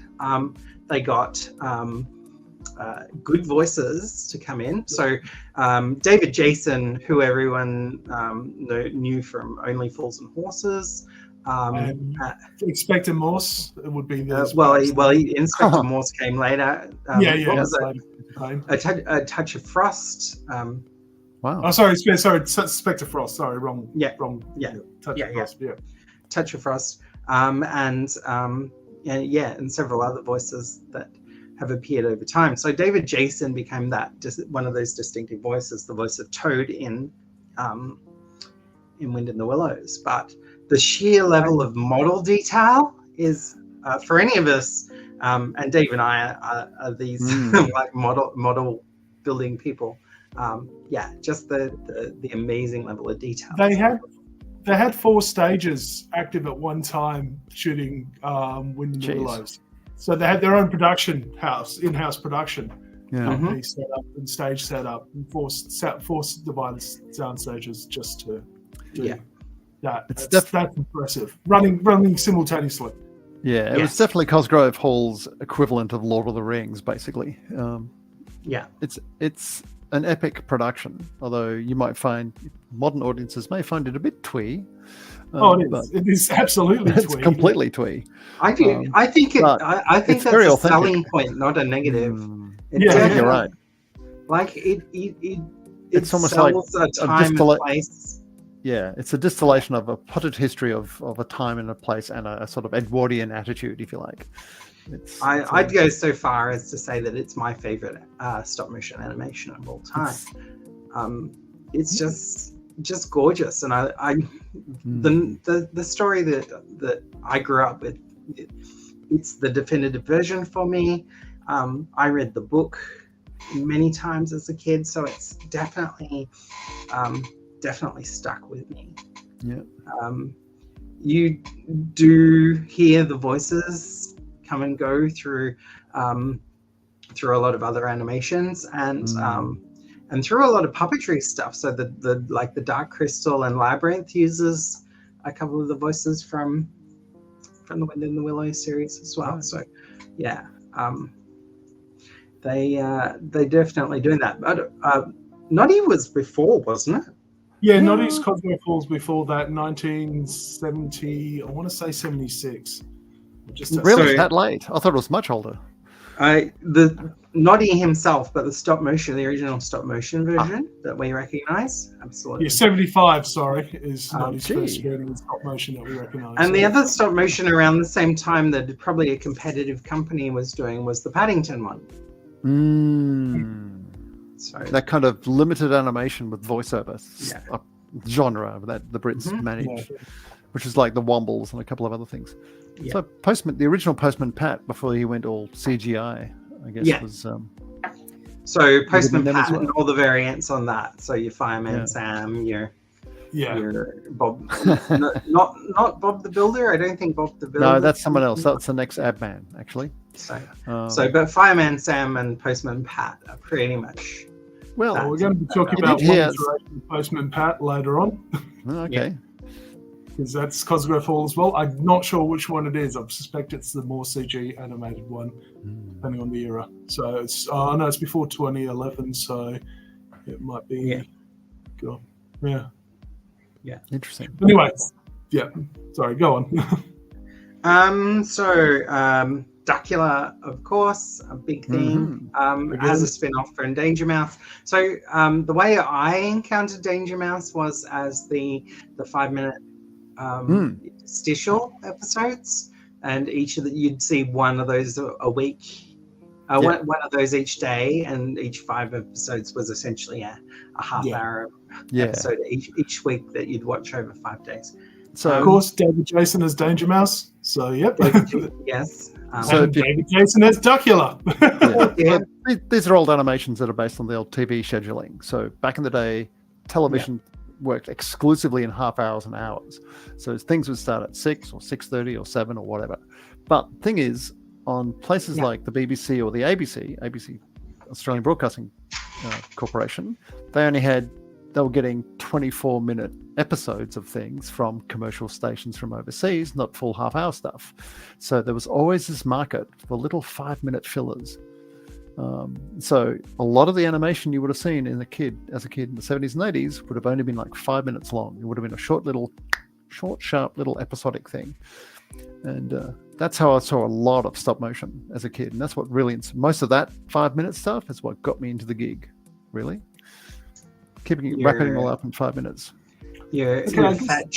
They got good voices to come in. So David Jason, who everyone knew from Only Fools and Horses. Inspector Morse would be the Inspector Morse came later. A Touch of Frost. Wow. Oh, sorry, Inspector Frost. Sorry, wrong. Touch of Frost. Yeah. Touch of Frost. And several other voices that have appeared over time. So David Jason became one of those distinctive voices, the voice of Toad in Wind in the Willows. But the sheer level of model detail is, for any of us, and Dave and I are these like model building people. Just the amazing level of detail. They had 4 stages active at one time shooting Wind in the Willows. So they had their own in-house production company set up and stage set up, and force divided sound stages just to do that. That's impressive. Running simultaneously. Yeah, it was definitely Cosgrove Hall's equivalent of Lord of the Rings, basically. It's an epic production, although you might find modern audiences may find it a bit twee. It is absolutely twee. It's completely twee. I think that's a selling point, not a negative. You're right. Like it's almost like a time and place. Yeah, it's a distillation of a potted history of a time and a place, and a sort of Edwardian attitude, if you like. I'd go so far as to say that it's my favorite stop motion animation of all time. It's just gorgeous, and the story that I grew up with, it's the definitive version for me. I read the book many times as a kid, so it's definitely stuck with me. You do hear the voices come and go through a lot of other animations, and through a lot of puppetry stuff. So the Dark Crystal and Labyrinth uses a couple of the voices from the Wind in the Willows series as well. So they definitely doing that. But Noddy was before, wasn't it? Yeah, Noddy's Cosgrove Falls before that, 1970. I want to say 76. Really, that late? I thought it was much older. Noddy himself, but the original stop motion version that we recognise. Absolutely. Yeah, 75, sorry, is Oh, not his first screening in stop motion that we recognise. And the other stop motion around the same time that probably a competitive company was doing was the Paddington one. So that kind of limited animation with voiceover genre that the Brits managed, which is like the Wombles and a couple of other things. Yeah. So the original Postman Pat, before he went all CGI, I guess was. So Postman Pat and all the variants on that. So your Fireman Sam, your Bob, not Bob the Builder. I don't think Bob the Builder. No, that's someone else. That's the next ad man, actually. But Fireman Sam and Postman Pat are pretty much. Well, we're going to be talking about one iteration of Postman Pat later on. Okay. Because that's Cosgrove Hall as well. I'm not sure which one it is. I suspect it's the more CG animated one, depending on the era. So it's I know it's before 2011, so it might be. Yeah. Interesting. Anyway, sorry, go on. Duckula, of course, a big thing, as a spin-off from Danger Mouse. So the way I encountered Danger Mouse was as the 5-minute interstitial episodes, and you'd see one of those a week, one of those each day, and each 5 episodes was essentially a half-hour episode each week that you'd watch over 5 days. So, of course, David Jason as Danger Mouse. So, yes. David Jason as Duckula. These are old animations that are based on the old TV scheduling. So, back in the day, television worked exclusively in half hours and hours. So, things would start at 6 or 6:30 or 7 or whatever. But the thing is, on places like the BBC or the ABC, Australian Broadcasting Corporation, they were getting 24-minute episodes of things from commercial stations from overseas, not full half-hour stuff. So there was always this market for little 5-minute fillers. So a lot of the animation you would have seen as a kid in the 70s and 80s would have only been like 5 minutes long. It would have been a short, sharp little episodic thing. And that's how I saw a lot of stop motion as a kid. And that's what really, most of that 5-minute stuff is what got me into the gig, really. Wrapping it all up in 5 minutes. Fat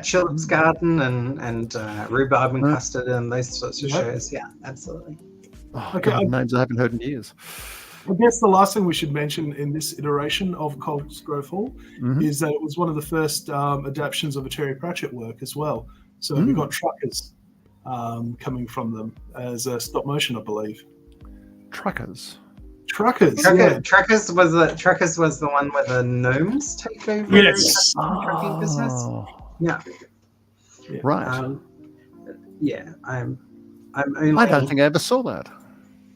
Tulip's Garden and Rhubarb and Custard and those sorts of shows. Yeah, absolutely. Names I haven't heard in years. I guess the last thing we should mention in this iteration of Cosgrove Hall is that it was one of the first adaptations of a Terry Pratchett work as well. So we got Truckers coming from them as a stop motion, I believe. Truckers. Truckers was the one where the gnomes take over the trucking business. Right. I'm only. I don't think I ever saw that.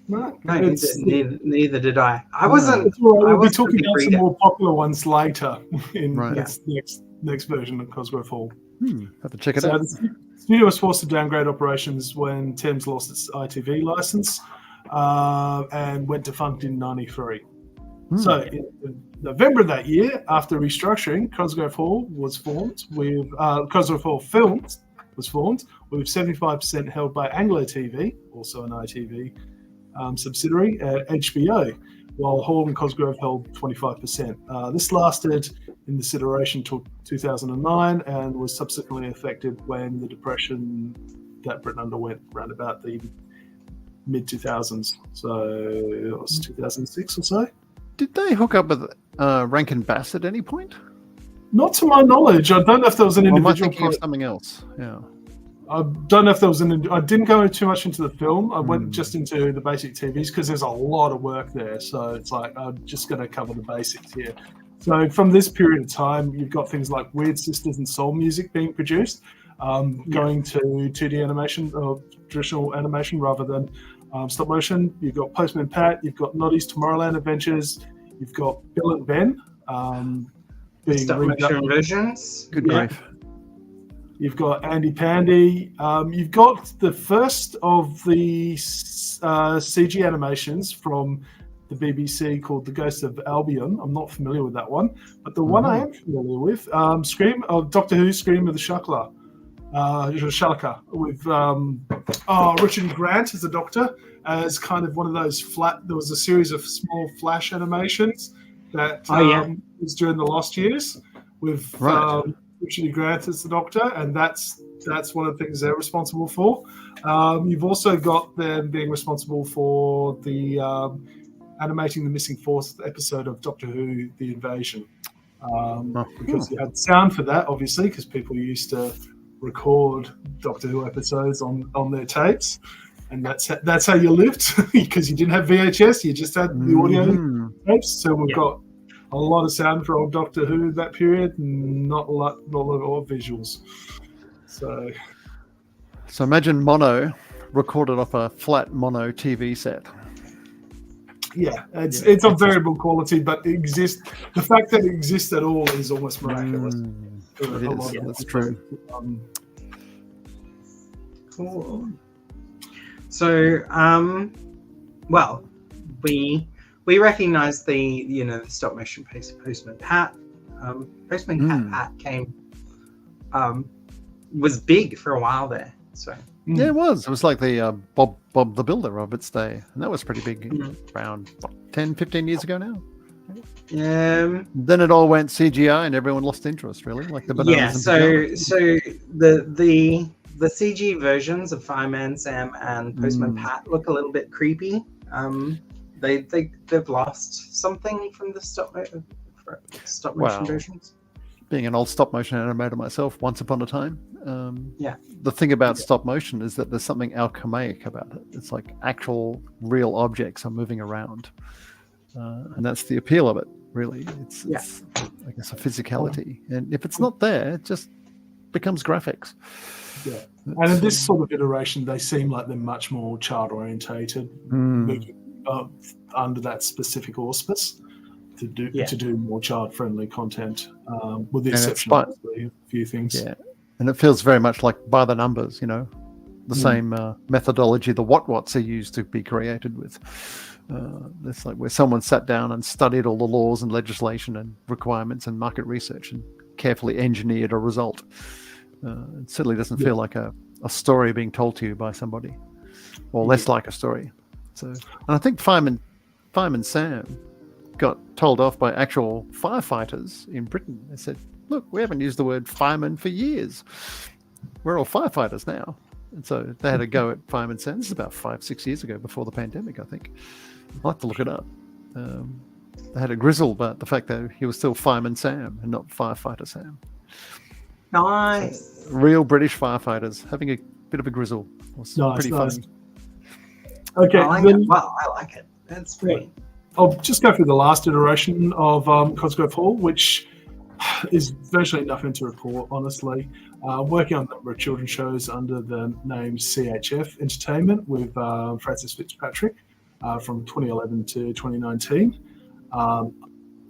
No, neither did I. I wasn't. We'll be talking about some more popular ones later in this next version of Cosgrove Hall. Have to check it out. The studio was forced to downgrade operations when Thames lost its ITV license. And went defunct in '93. So in November of that year, after restructuring, Cosgrove Hall was formed with Cosgrove Hall Films was formed with 75% held by Anglo TV, also an ITV subsidiary at HBO, while Hall and Cosgrove held 25%. This lasted in this iteration till 2009 and was subsequently affected when the depression that Britain underwent around about the mid-2000s, so it was 2006 or so. Did they hook up with Rankin Bass at any point? Not to my knowledge. I don't know if there was an individual. Am I thinking of something else? Yeah. I don't know if there was I didn't go too much into the film. I went just into the basic TVs because there's a lot of work there. So it's like I'm just going to cover the basics here. So from this period of time, you've got things like Weird Sisters and Soul music being produced, going to 2D animation or traditional animation rather than stop motion. You've got Postman Pat, you've got Noddy's Tomorrowland Adventures, you've got Bill and Ben being stop motion versions. Good grief. You've got Andy Pandy. You've got the first of the CG animations from the BBC called The Ghost of Albion. I'm not familiar with that one, but the one I am familiar with, Doctor Who Scream of the Shuckler. Shalaka with Richard Grant as the Doctor, as kind of one of those there was a series of small flash animations that was during the Lost Years with Richard Grant as the Doctor, and that's one of the things they're responsible for. You've also got them being responsible for the animating the missing fourth episode of Doctor Who: The Invasion, because you had sound for that, obviously, because people used to record Doctor Who episodes on their tapes, and that's how you lived, because you didn't have VHS, you just had the audio tapes. So we've got a lot of sound for old Doctor Who that period, not a lot of visuals. So imagine mono recorded off a flat mono TV set. Yeah, it's of variable quality, but it exists. The fact that it exists at all is almost miraculous. That's true. Cool. So, well, we recognise the stop motion Postman Pat. Postman Pat came was big for a while there. So yeah, it was. It was like the Bob the Builder of its day, and that was pretty big around 10, 15 years ago now. Then it all went CGI, and everyone lost interest. Really, like the bananas. So the CG versions of Fireman Sam and Postman Pat look a little bit creepy. They've lost something from the stop motion versions. Being an old stop motion animator myself, once upon a time, the thing about stop motion is that there's something alchemaic about it. It's like actual real objects are moving around, and that's the appeal of it. Really, it's I guess a physicality, and if it's not there, it just becomes graphics. Yeah, and in this sort of iteration, they seem like they're much more child orientated, moving under that specific auspice to do more child friendly content, with the exception of a few things. Yeah, and it feels very much like by the numbers, the same methodology the What-Wats are used to be created with. It's like where someone sat down and studied all the laws and legislation and requirements and market research and carefully engineered a result. It certainly doesn't feel like a story being told to you by somebody, or less like a story. So, and I think Fireman Sam got told off by actual firefighters in Britain. They said, "Look, we haven't used the word fireman for years. We're all firefighters now." And so they had a go at Fireman Sam. This is about 5-6 years ago, before the pandemic, I think. I'll have to look it up. They had a grizzle about the fact that he was still Fireman Sam and not Firefighter Sam. Nice. So, real British firefighters having a bit of a grizzle. Was pretty funny. Okay. I like it. That's great. I'll just go through the last iteration of Cosgrove Hall, which is virtually nothing to report, honestly. Working on a number of children's shows under the name CHF Entertainment with Francis Fitzpatrick from 2011 to 2019.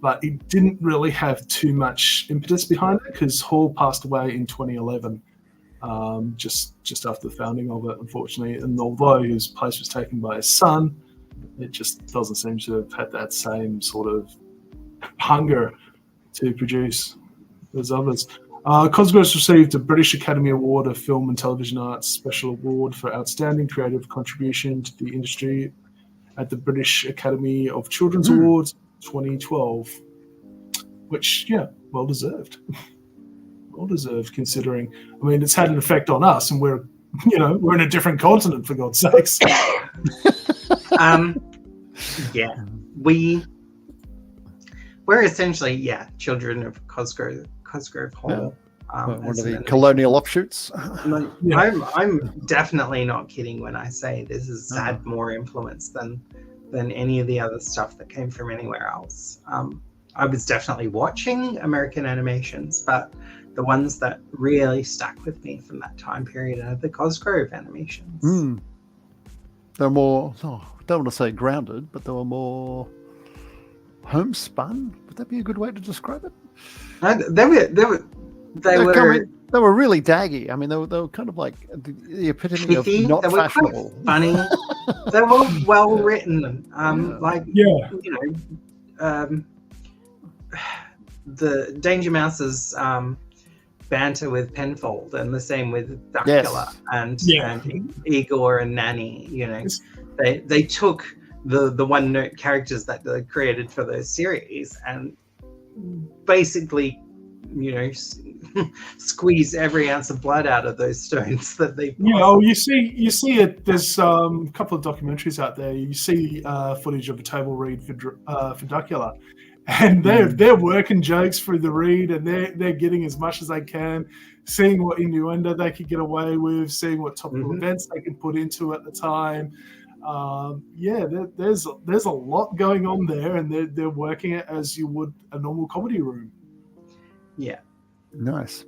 But it didn't really have too much impetus behind it, because Hall passed away in 2011, just after the founding of it, unfortunately. And although his place was taken by his son, it just doesn't seem to have had that same sort of hunger to produce as others. Cosgrove's received a British Academy Award of Film and Television Arts Special Award for Outstanding Creative Contribution to the Industry at the British Academy of Children's Awards 2012, which, well deserved. Well deserved, considering, I mean, it's had an effect on us, and we're in a different continent, for God's sakes. We're essentially children of Cosgrove Hall. One of the colonial offshoots. I'm definitely not kidding when I say this has had more influence than any of the other stuff that came from anywhere else. I was definitely watching American animations, but the ones that really stuck with me from that time period are the Cosgrove animations. They're more, I don't want to say grounded, but they were more homespun. Would that be a good way to describe it? They were really daggy. I mean, they were kind of like the epitome of not fashionable. Funny. They were well written. The Danger Mouse's banter with Penfold, and the same with Duckula and Igor and Nanny. You know, they took the one note characters that they created for those series and basically, you know, squeeze every ounce of blood out of those stones that they. You see it. There's a couple of documentaries out there. You see footage of a table read for Duckula, and they're working jokes through the read, and they're getting as much as they can, seeing what innuendo they could get away with, seeing what topical events they can put into at the time. There's a lot going on there, and they're working it as you would a normal comedy room. Yeah. Nice.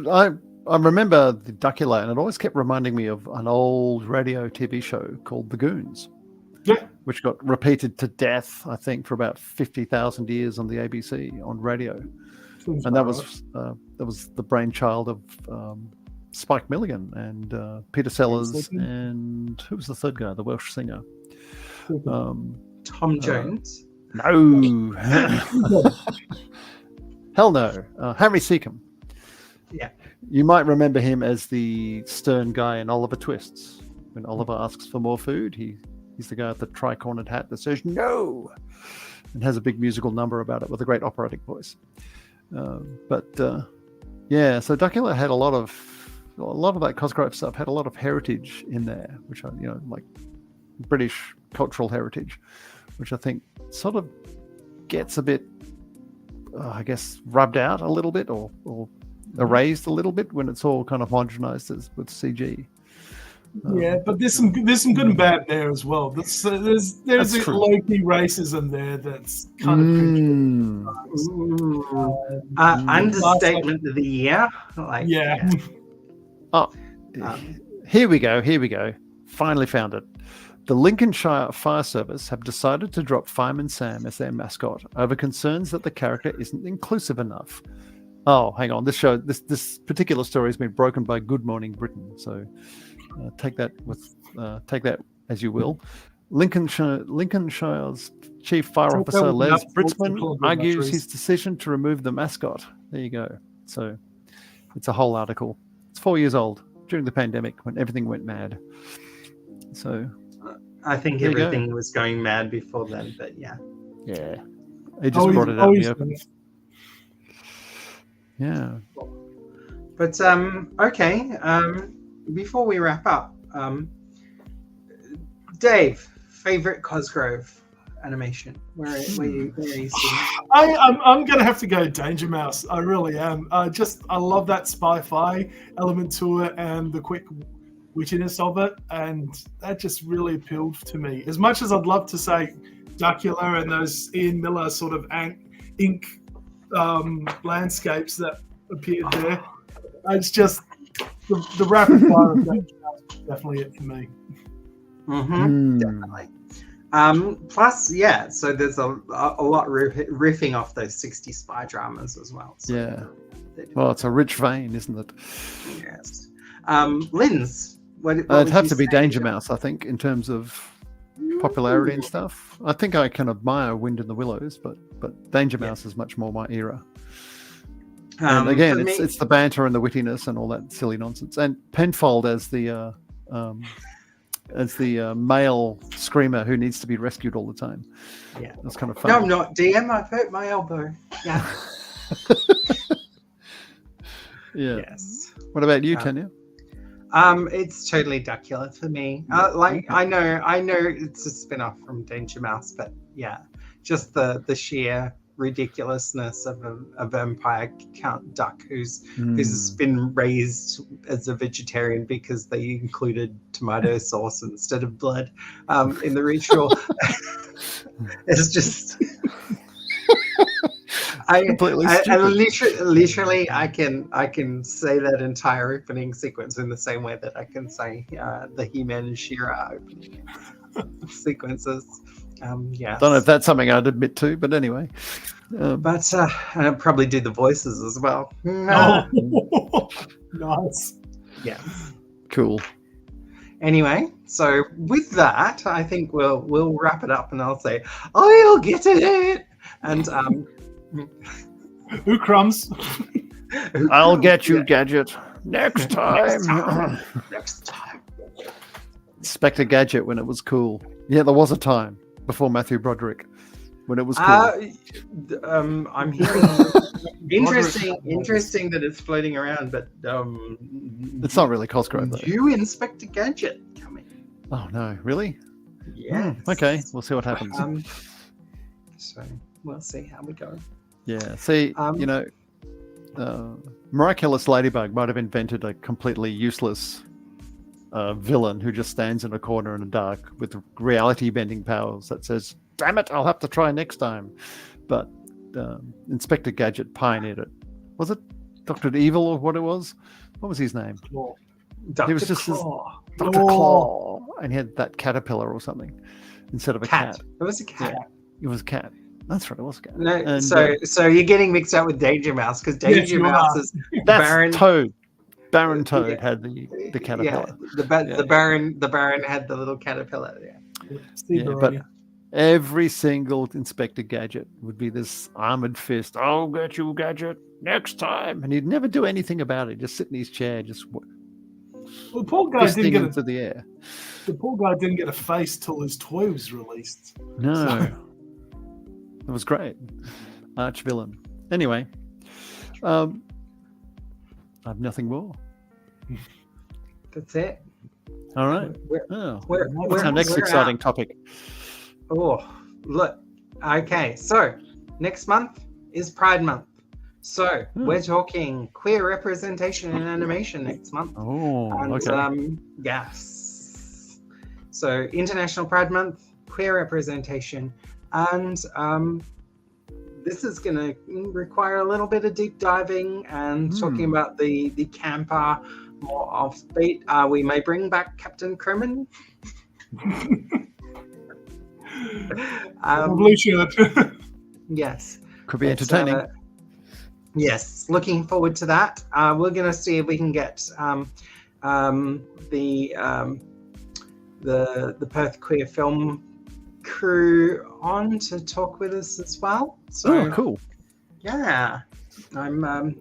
I remember the Duckula, and it always kept reminding me of an old radio TV show called The Goons. Yeah. Which got repeated to death, I think, for about 50,000 years on the ABC on radio. And that was the brainchild of Spike Milligan and Peter Sellers, and who was the third guy, the Welsh singer? Tom Jones. No. Hell no. Henry Seacombe. Yeah. You might remember him as the stern guy in Oliver Twists. When Oliver asks for more food, he's the guy with the tri-cornered hat that says no, and has a big musical number about it with a great operatic voice. So Duckula had a lot of that Cosgrove stuff had a lot of heritage in there, which like British cultural heritage, which I think sort of gets a bit, I guess, rubbed out a little bit or erased a little bit when it's all kind of homogenized with CG. But there's some good and bad there as well. There's a low-key racism there that's kind of understatement of the year. Here we go. Finally found it. The Lincolnshire Fire Service have decided to drop Fireman Sam as their mascot over concerns that the character isn't inclusive enough. Oh, hang on. This particular story has been broken by Good Morning Britain. So take that as you will. Lincolnshire's Chief Fire Officer Les Britzman argues his decision to remove the mascot. There you go. So it's a whole article. It's 4 years old during the pandemic when everything went mad. So I think everything was going mad before then, but yeah. He just brought it out in the open. Yeah. But okay. Before we wrap up, Dave, favorite Cosgrove animation? Where are you sitting? I'm gonna have to go Danger Mouse. I really am. I love that spy-fi element to it and the quick wittiness of it, and that just really appealed to me. As much as I'd love to say Duckula and those Ian Miller sort of ink landscapes that appeared there, it's just the rapid fire of Danger Mouse is definitely it for me. Definitely. Plus, so there's a lot riffing off those 60s spy dramas as well. So well, it's a rich vein, isn't it? Yes. Linz, what it'd have to be Danger Mouse, I think, in terms of popularity and stuff. I think I can admire Wind in the Willows, but Danger Mouse is much more my era. And again, it's the banter and the wittiness and all that silly nonsense. And Penfold as the male screamer who needs to be rescued all the time. Yeah, that's kind of fun. No, I'm not. DM, I've hurt my elbow. Yeah. Yes. What about you, Tanya? It's totally Duckula for me. I know it's a spin-off from Danger Mouse, but just the sheer ridiculousness of a vampire Count Duck who's been raised as a vegetarian because they included tomato sauce instead of blood in the ritual. It's just literally I can say that entire opening sequence in the same way that I can say the He-Man and She-Ra opening sequences. Don't know if that's something I'd admit to, but anyway. But I'd probably do the voices as well. Nice. Yeah. Cool. Anyway, so with that, I think we'll wrap it up, and I'll say, "I'll get it." And who crumbs? I'll get you, Yeah. Gadget. Next time. Next time. Inspector Gadget when it was cool. Yeah, there was a time before Matthew Broderick when it was cool. I'm hearing interesting that it's floating around, but It's not really Cosgrove, though. you Inspector Gadget coming. Oh, no. Really? Yes. Okay, we'll see what happens. So we'll see how we go. Yeah, see, Miraculous Ladybug might have invented a completely useless villain who just stands in a corner in the dark with reality bending powers that says, damn it, I'll have to try next time. But Inspector Gadget pioneered it. Was it Dr. Evil or what it was? What was his name? Claw. He was just Claw. Dr. Claw, and he had that caterpillar or something instead of a cat. It was a cat. Yeah, it was a cat. That's right, it was a cat. No, And, so you're getting mixed up with Danger Mouse because Danger Mouse is that's Baron Toad. Baron Toad had the caterpillar. Yeah, the Baron had the little caterpillar. Yeah. Yeah, but every single Inspector Gadget would be this armored fist. I'll get you, Gadget, next time. And he'd never do anything about it. Just sit in his chair, just the poor guy didn't get into the air. The poor guy didn't get a face till his toy was released. No. It was great. Arch villain. Anyway, I have nothing more. That's it. All right. What's our next exciting topic? Oh, look. Okay, so next month is Pride Month. So we're talking queer representation in animation next month. Oh, and, okay. Yes. So International Pride Month, queer representation. And this is going to require a little bit of deep diving and talking about the camper, more offbeat. We may bring back Captain Crewman. Blue shirt. Yes. Could be entertaining. Yes, looking forward to that. We're going to see if we can get the Perth Queer Film crew on to talk with us as well. So cool. Yeah, I'm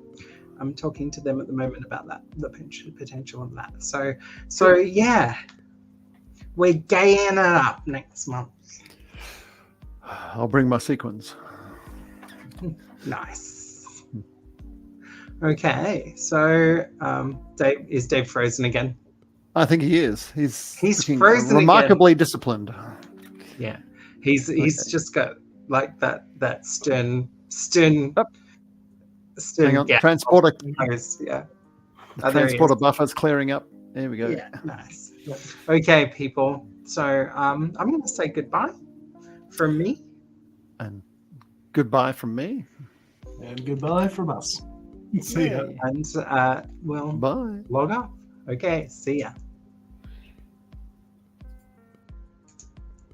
talking to them at the moment about that, the potential of that. So yeah, we're gaying it up next month. I'll bring my sequins. Nice. Okay, so is Dave frozen again? I think he is. He's frozen remarkably again. Disciplined. Yeah, he's just got like that stern. Hang on, transporter. Yeah, The transporter buffer's clearing up. There we go. Yeah, nice. Okay, people. So I'm going to say goodbye from me. And goodbye from me. And goodbye from us. See ya. And we'll Bye. log off. Okay, see ya.